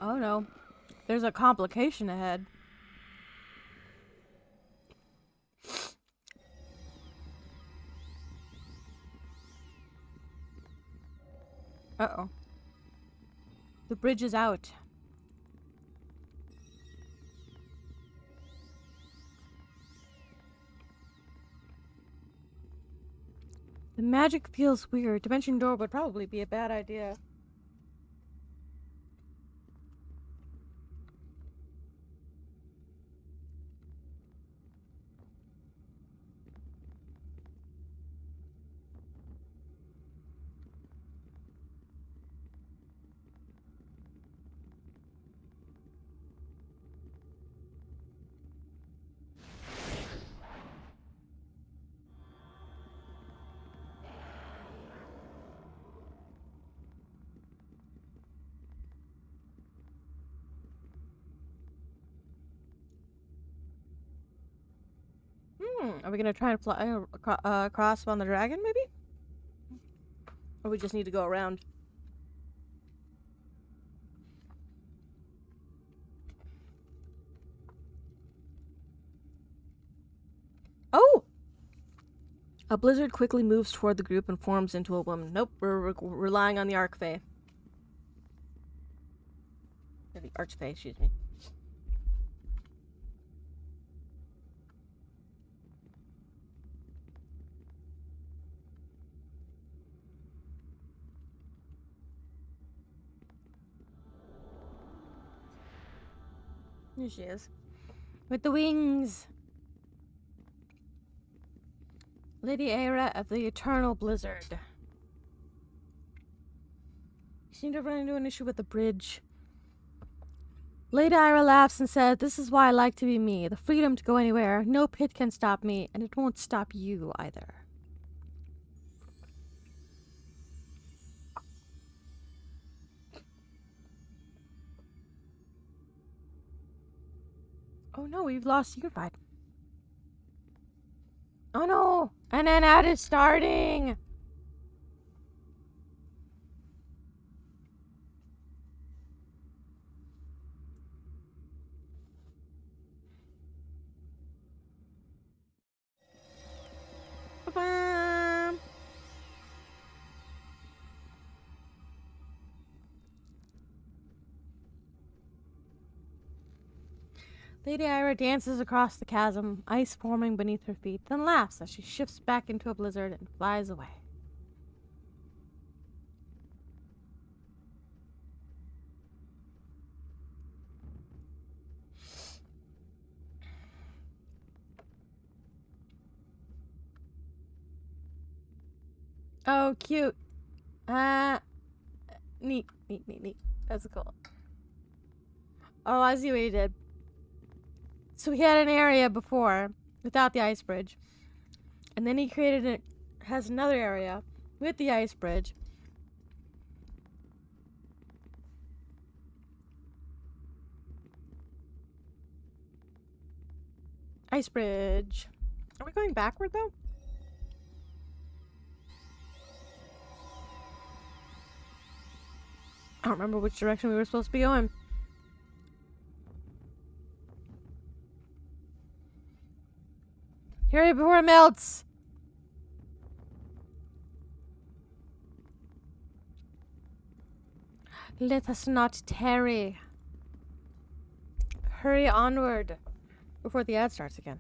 Oh no. There's a complication ahead. Uh-oh. The bridge is out. The magic feels weird. Dimension door would probably be a bad idea. Are we gonna try and fly across on the dragon, maybe? Or we just need to go around? Oh! A blizzard quickly moves toward the group and forms into a woman. Nope, we're relying on the Archfey. Or the Archfey, excuse me. Here she is. With the wings! Lady Aira of the Eternal Blizzard. You seem to have run into an issue with the bridge. Lady Aira laughs and says, "This is why I like to be me. The freedom to go anywhere. No pit can stop me, and it won't stop you either." Oh no, we've lost Unified. Oh no! And then ad is starting! Ba-bam! Lady Ira dances across the chasm, ice forming beneath her feet, then laughs as she shifts back into a blizzard and flies away. Oh, cute. Neat. That's cool. Oh, I see what he did. So he had an area before without the ice bridge. And then he has another area with the ice bridge. Ice bridge. Are we going backward though? I don't remember which direction we were supposed to be going. Hurry before it melts! Let us not tarry. Hurry onward before the ad starts again.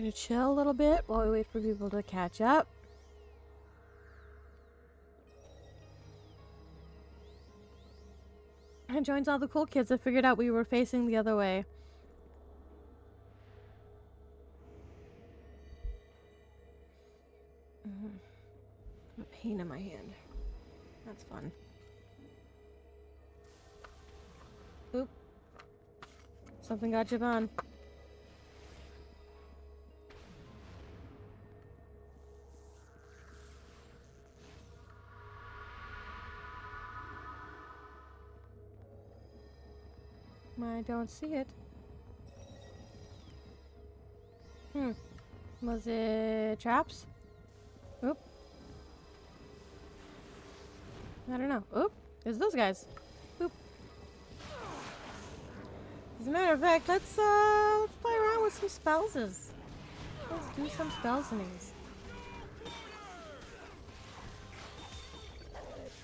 gonna chill a little bit while we wait for people to catch up. And joins all the cool kids that figured out we were facing the other way. A pain in my hand. That's fun. Oop. Something got Javon. I don't see it. Was it traps? Oop. I don't know. Oop. It's those guys. Oop. As a matter of fact, let's play around with some spells. Let's do some spells in these.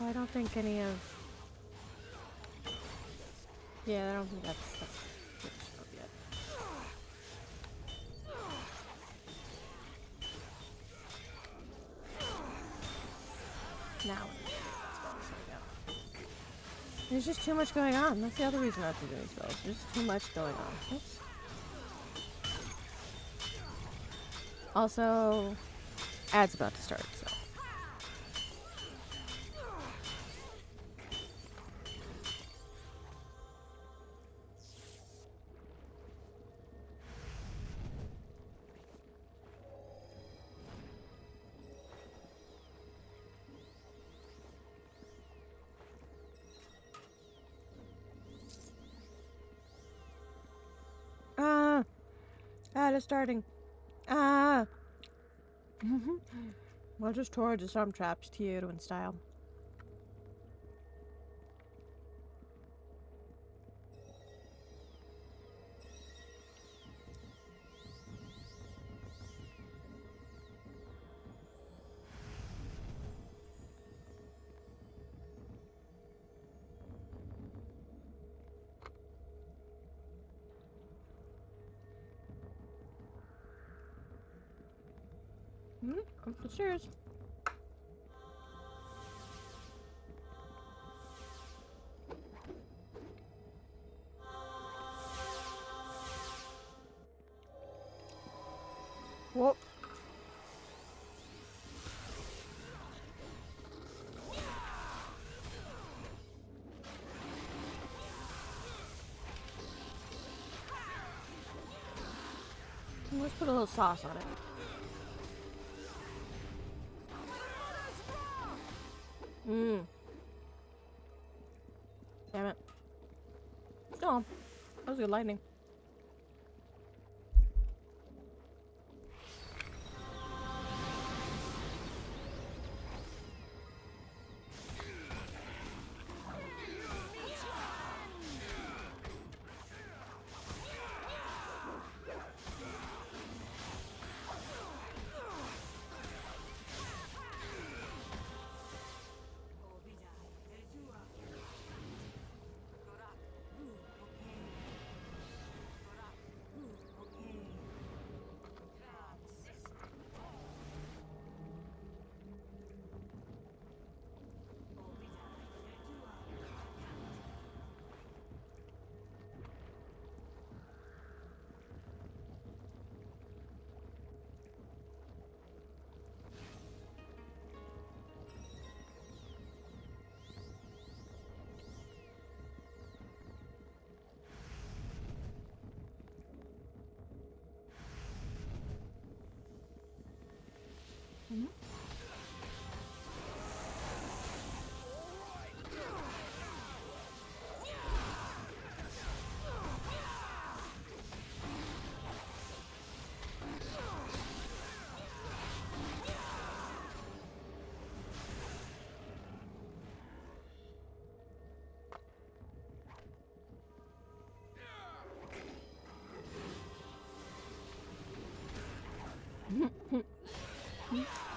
I don't think any of... Yeah, I don't think that's finished up yet. Now, there's just too much going on. That's the other reason not to do these spells. There's just too much going on. Oops. Also, ad's about to start, so. Ad is starting. We'll just toward the storm traps to you in style. Up the stairs. Whoop. Let's put a little sauce on it. Damn it. Oh, that was good lightning.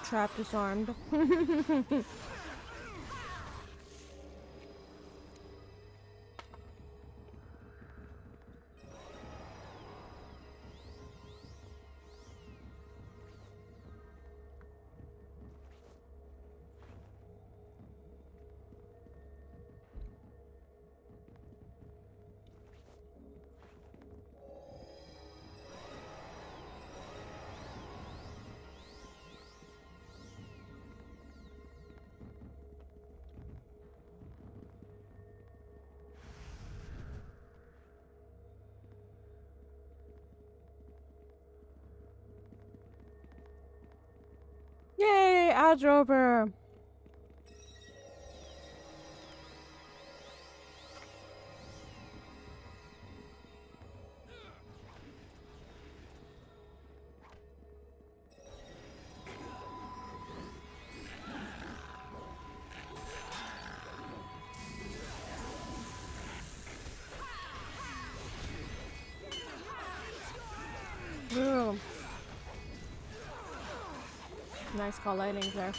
Trap disarmed. Yay, Adrober! Ooh. Nice call lightning there.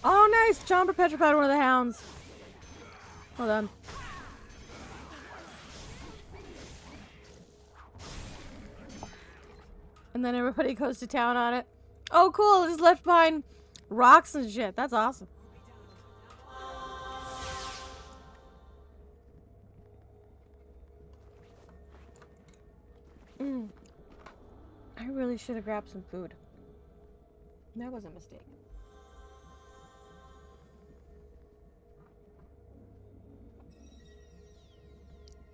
Oh, nice! Chomper petrified one of the hounds. Well done. And then everybody goes to town on it. Oh, cool! It's left behind rocks and shit. That's awesome. I really should have grabbed some food. That was a mistake.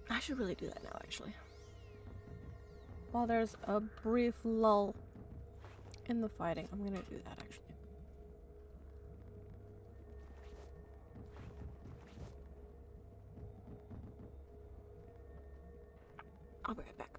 I should really do that now, actually. While there's a brief lull in the fighting, I'm gonna do that, actually. I'll be right back.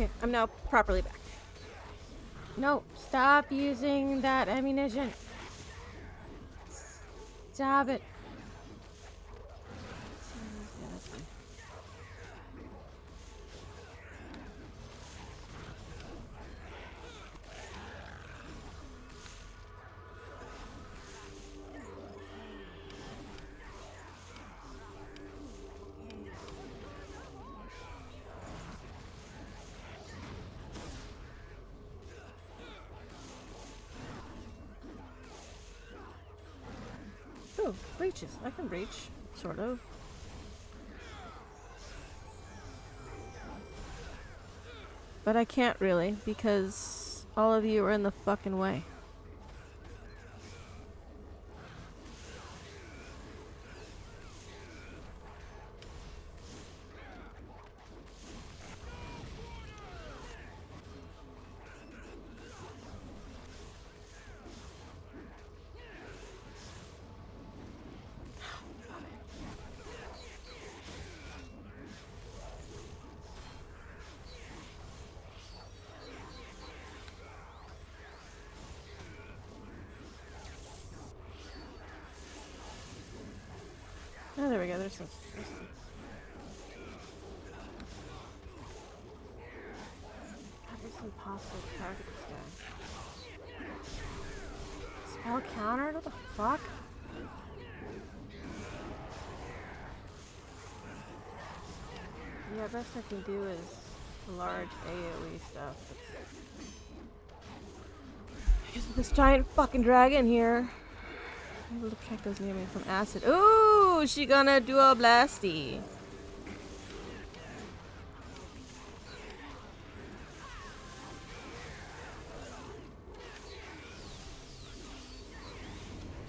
Okay, I'm now properly back. No, stop using that ammunition. Stop it. Yeah, that's fine. Ooh, breaches. I can breach. Sort of. But I can't really, because all of you are in the fucking way. Oh, there we go. There's some. God, it's impossible to target this guy. Spell counter? What the fuck? Yeah, best I can do is large AoE stuff. Because of this giant fucking dragon here. Maybe we'll check those near me from acid. Ooh, she gonna do a blasty.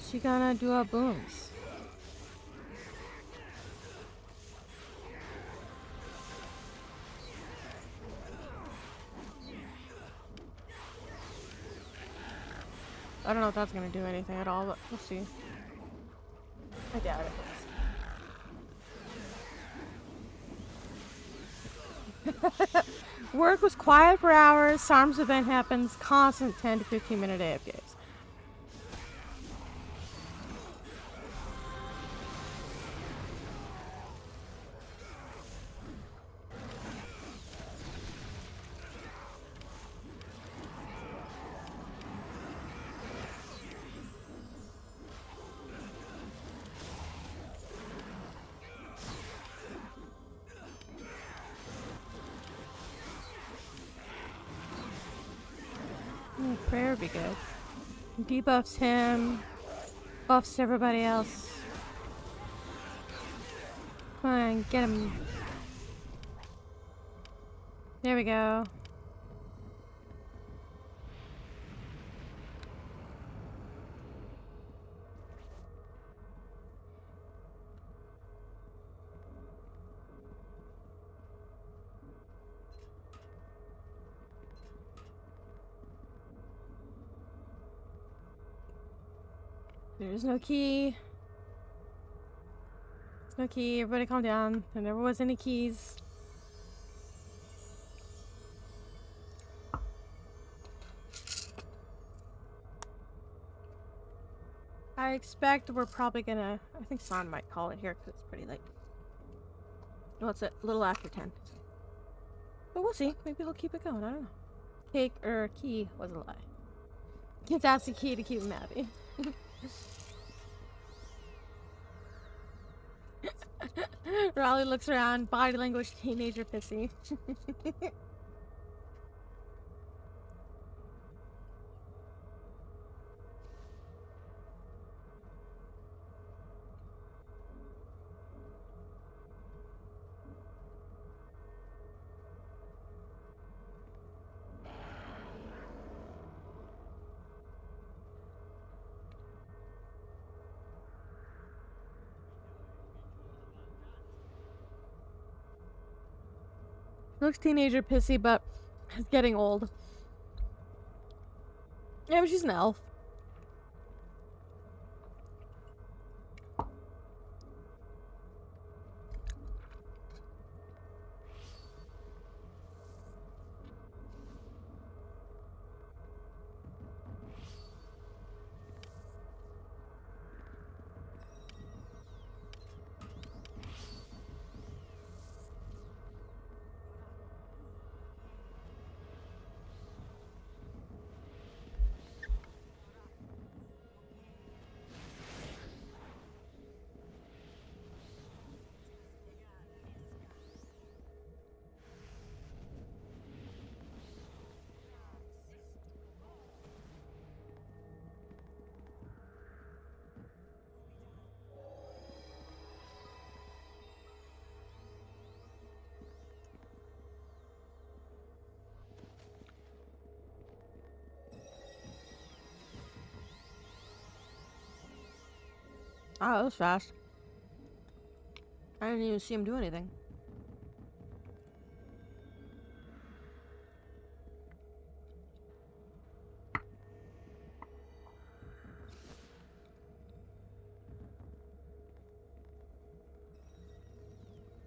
She gonna do a booms. I don't know if that's gonna do anything at all, but we'll see. I doubt it. Work was quiet for hours. SARM's event happens. Constant 10 to 15 minute AFKs. Prayer would be good. Debuffs him. Buffs everybody else. Come on, get him. There we go. There's no key. There's no key. Everybody calm down. There never was any keys. I expect we're probably gonna... I think San might call it here because it's pretty late. Well, it's a little after 10. But we'll see. Maybe he'll keep it going. I don't know. Cake or key was a lie. That's the key to keep him happy. Raleigh looks around, body language, teenager pissy. Looks teenager pissy, but is getting old. Yeah, but she's an elf. Oh, that was fast. I didn't even see him do anything.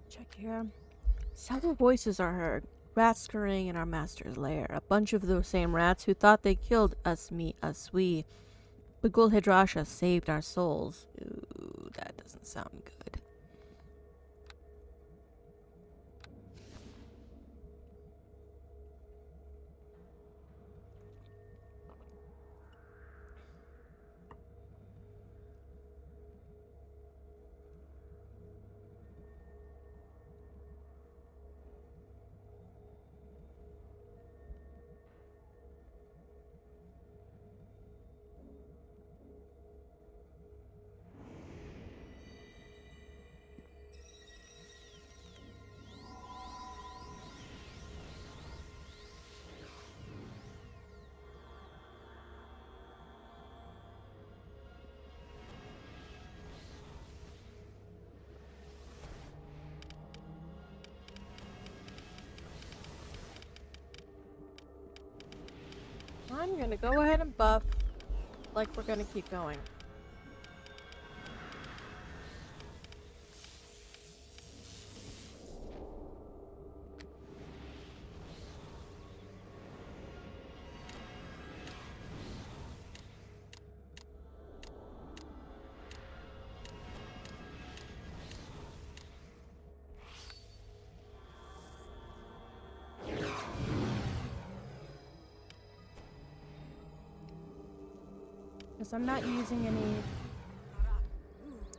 Check here. Several voices are heard. Rats scurrying in our master's lair. A bunch of those same rats who thought they killed us, we. But Gulhedrasha saved our souls. Ooh, that doesn't sound good. I'm gonna go ahead and buff like we're gonna keep going. Because I'm not using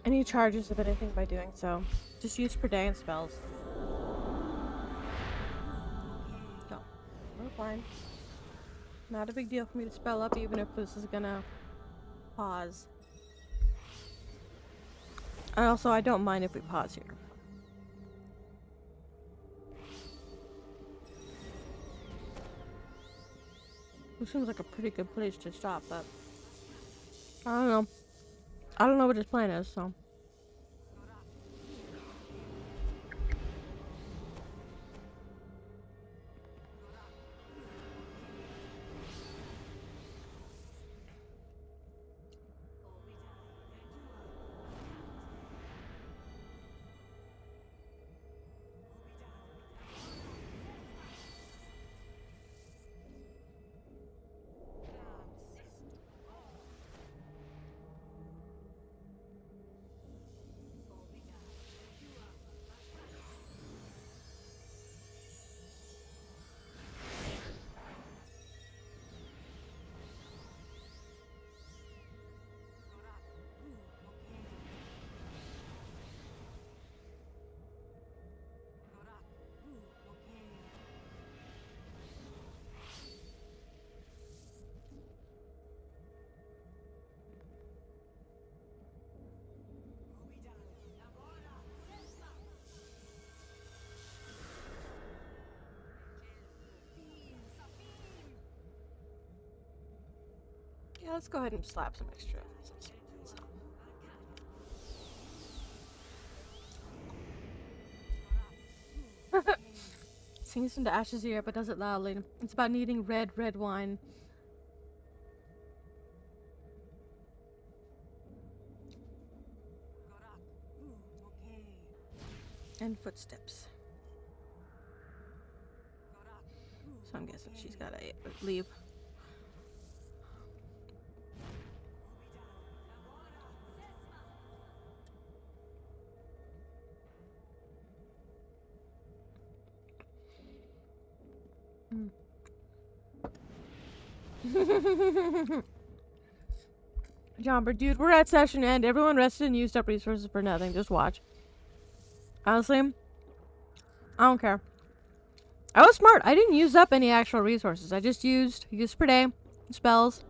any charges of anything by doing so. Just use per day and spells. No, we're fine. Not a big deal for me to spell up, even if this is gonna pause. And also, I don't mind if we pause here. This seems like a pretty good place to stop, but I don't know. I don't know what his plan is, so. Yeah, let's go ahead and slap some extra. Sings into Ash's ear, but does it loudly. It's about needing red wine. And footsteps. So I'm guessing she's gotta leave. Jomber, dude, we're at session end. Everyone rested and used up resources for nothing. Just watch. Honestly, I don't care. I was smart. I didn't use up any actual resources. I just used per day, spells.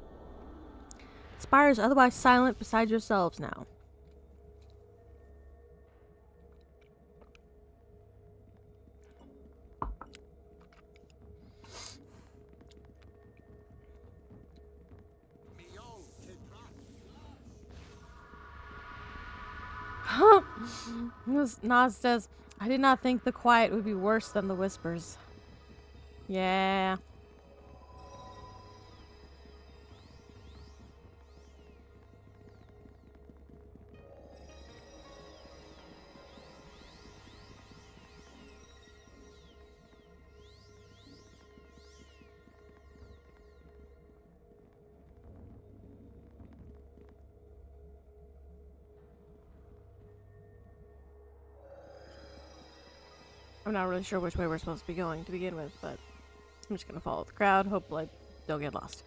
Spire is otherwise silent besides yourselves now. Nas says, I did not think the quiet would be worse than the whispers. Yeah. I'm not really sure which way we're supposed to be going to begin with, but I'm just gonna follow the crowd. Hopefully, don't get lost.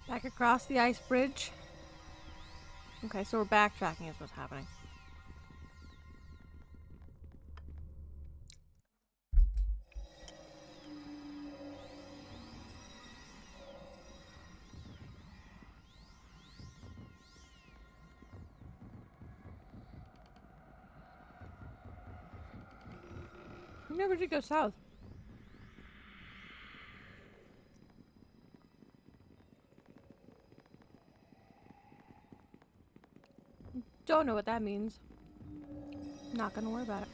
Back across the ice bridge. Okay, so we're backtracking is what's happening. We never did go south. Don't know what that means. Not gonna worry about it.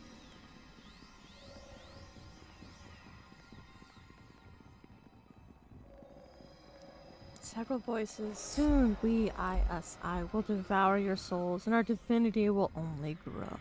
Several voices. Soon we, I, us, I will devour your souls, and our divinity will only grow.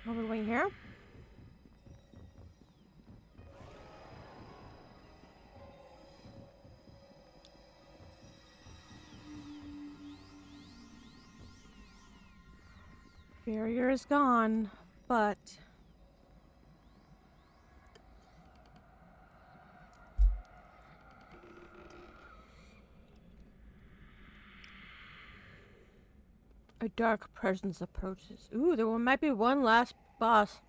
Over the wing here. Barrier is gone, but a dark presence approaches. Ooh, there might be one last boss.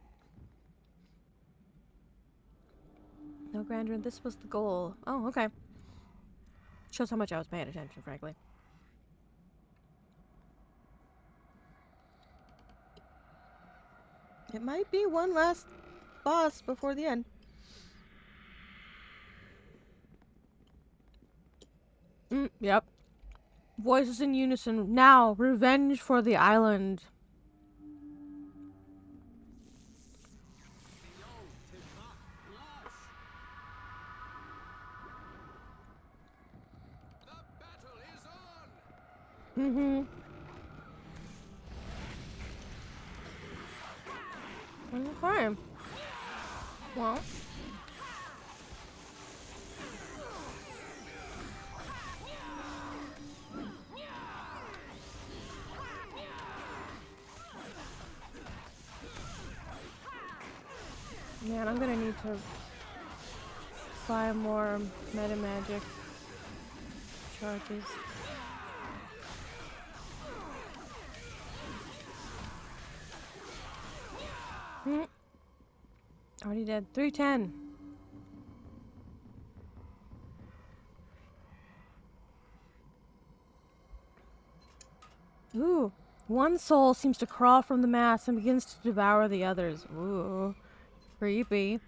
No grandeur, this was the goal. Oh, okay. Shows how much I was paying attention, frankly. It might be one last boss before the end. Yep. Voices in unison. Now, revenge for the island. Mm-hmm. Okay. Well. Man, I'm gonna need to buy more meta magic charges. Already dead. 310. Ooh. One soul seems to crawl from the mass and begins to devour the others. Ooh. Creepy.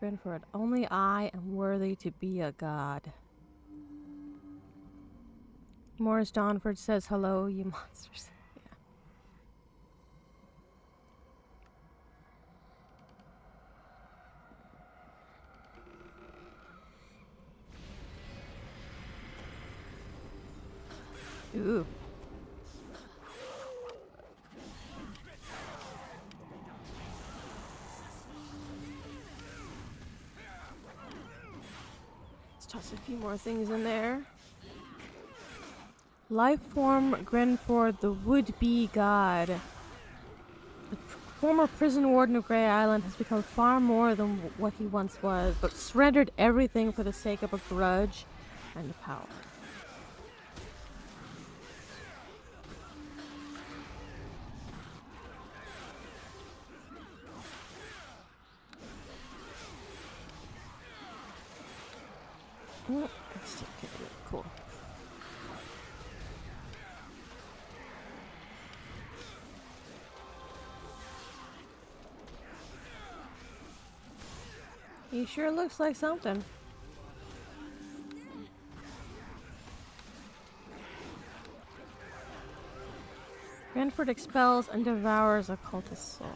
Grenford. Only I am worthy to be a god. Morris Donford says hello, you monsters. Yeah. Ooh. Let's toss a few more things in there. Lifeform Grenford, the would-be god. The former prison warden of Grey Island has become far more than what he once was, but surrendered everything for the sake of a grudge and power. Let's take care of it. Cool. He sure looks like something. Grenford expels and devours a cultist's soul.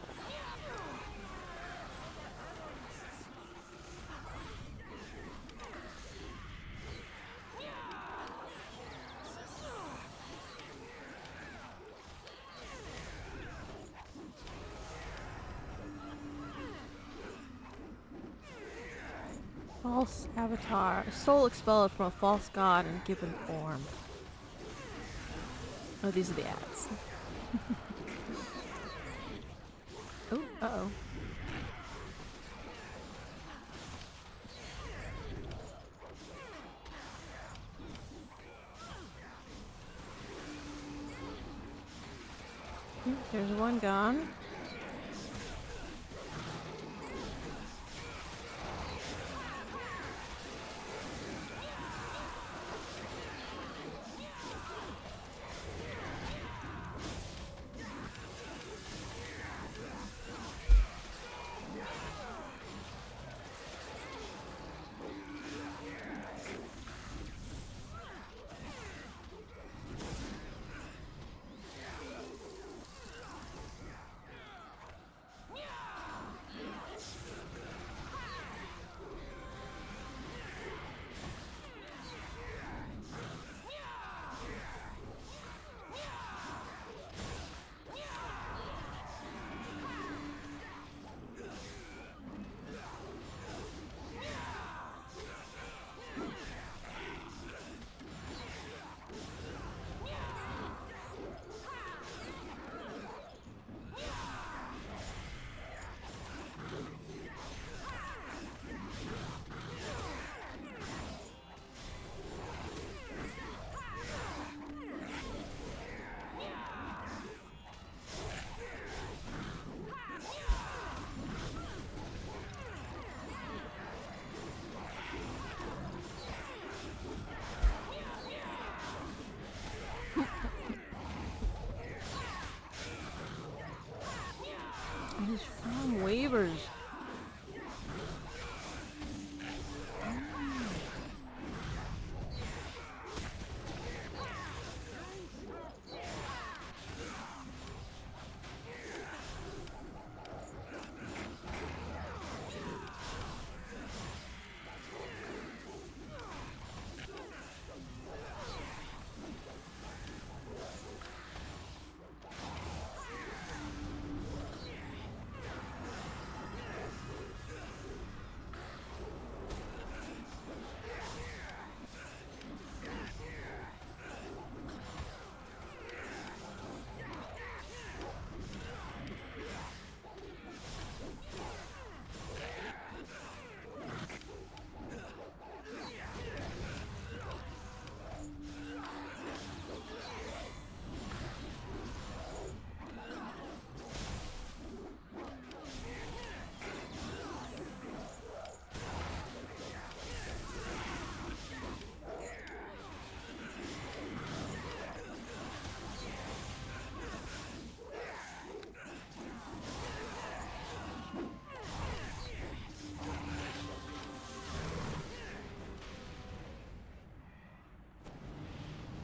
False avatar. A soul expelled from a false god and given form. Oh, these are the ads. Oh, uh-oh. There's one gone.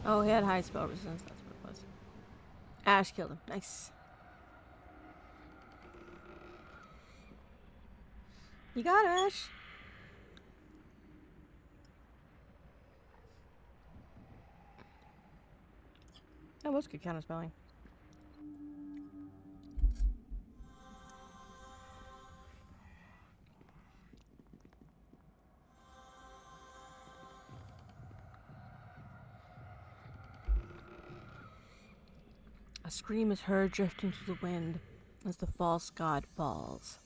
Oh, he had high spell resistance. That's what it was. Ash killed him. Nice. You got it, Ash. That was good counterspelling. A scream is heard drifting through the wind as the false god falls.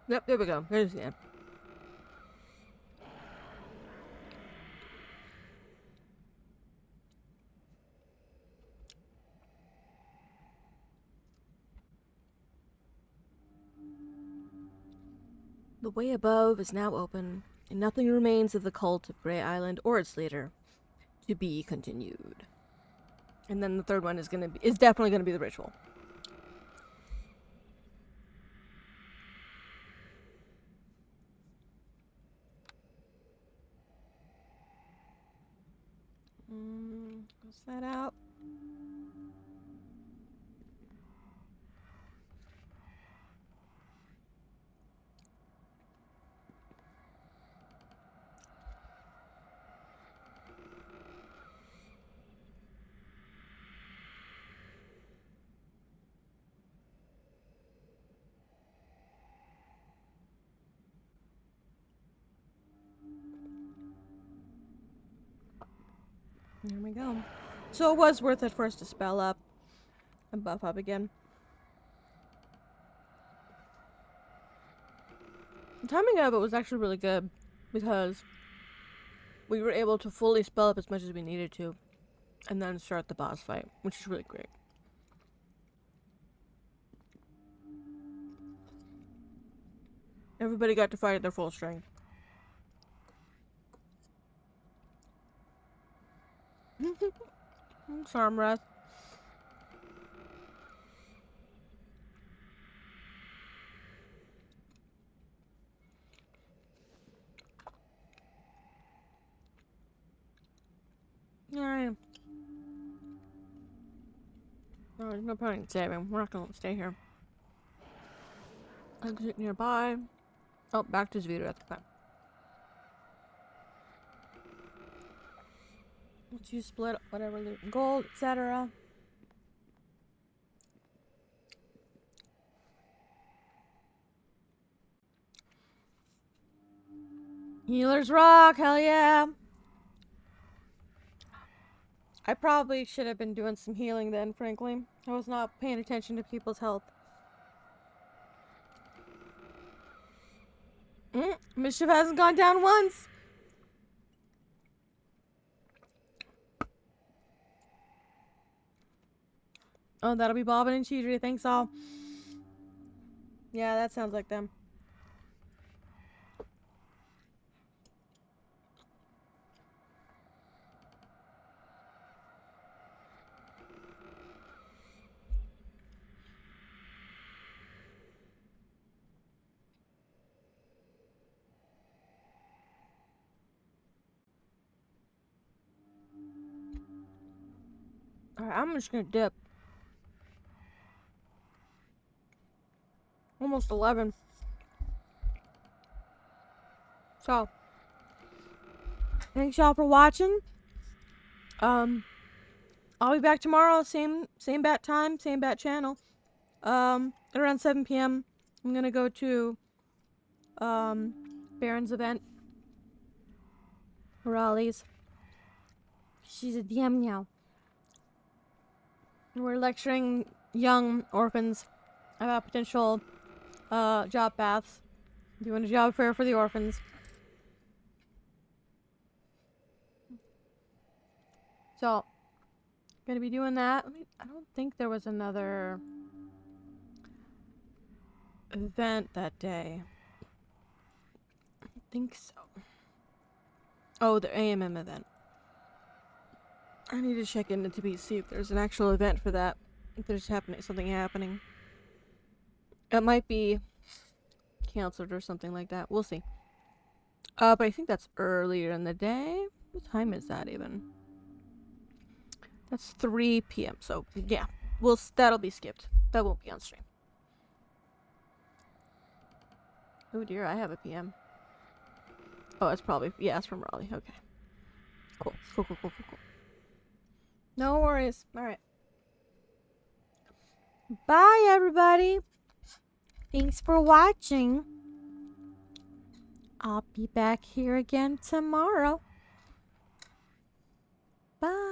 Yep, there we go. There's the end. The way above is now open, and nothing remains of the cult of Grey Island or its leader. To be continued. And then the third one is definitely gonna be the ritual. What's that out? There we go. So it was worth it for us to spell up and buff up again. The timing of it was actually really good because we were able to fully spell up as much as we needed to and then start the boss fight, which is really great. Everybody got to fight at their full strength. Arm rest. Alright. No, there's no point in saving. We're not gonna stay here. Exit nearby. Oh, back to Zvita at the time. Once you split whatever loot and gold, etc. Healer's Rock, hell yeah! I probably should have been doing some healing then, frankly. I was not paying attention to people's health. Mischief hasn't gone down once. Oh, that'll be Bobbin and Cheedry. Thanks all. Yeah, that sounds like them. Alright, I'm just gonna dip. Almost 11. So, thanks y'all for watching. I'll be back tomorrow, same bat time, same bat channel. At around 7 p.m. I'm gonna go to Baron's event. Raleigh's. She's a DM now. We're lecturing young orphans about potential job paths. Doing a job fair for the orphans. So, gonna be doing that. I don't think there was another event that day. I think so. Oh, the AMM event. I need to check in to see if there's an actual event for that. If there's something happening. It might be canceled or something like that. We'll see. But I think that's earlier in the day. What time is that even? That's 3 p.m. So yeah, that'll be skipped. That won't be on stream. Oh dear, I have a PM. Oh, it's probably, yeah, it's from Raleigh. Okay. Cool. No worries. Alright. Bye, everybody. Thanks for watching. I'll be back here again tomorrow. Bye.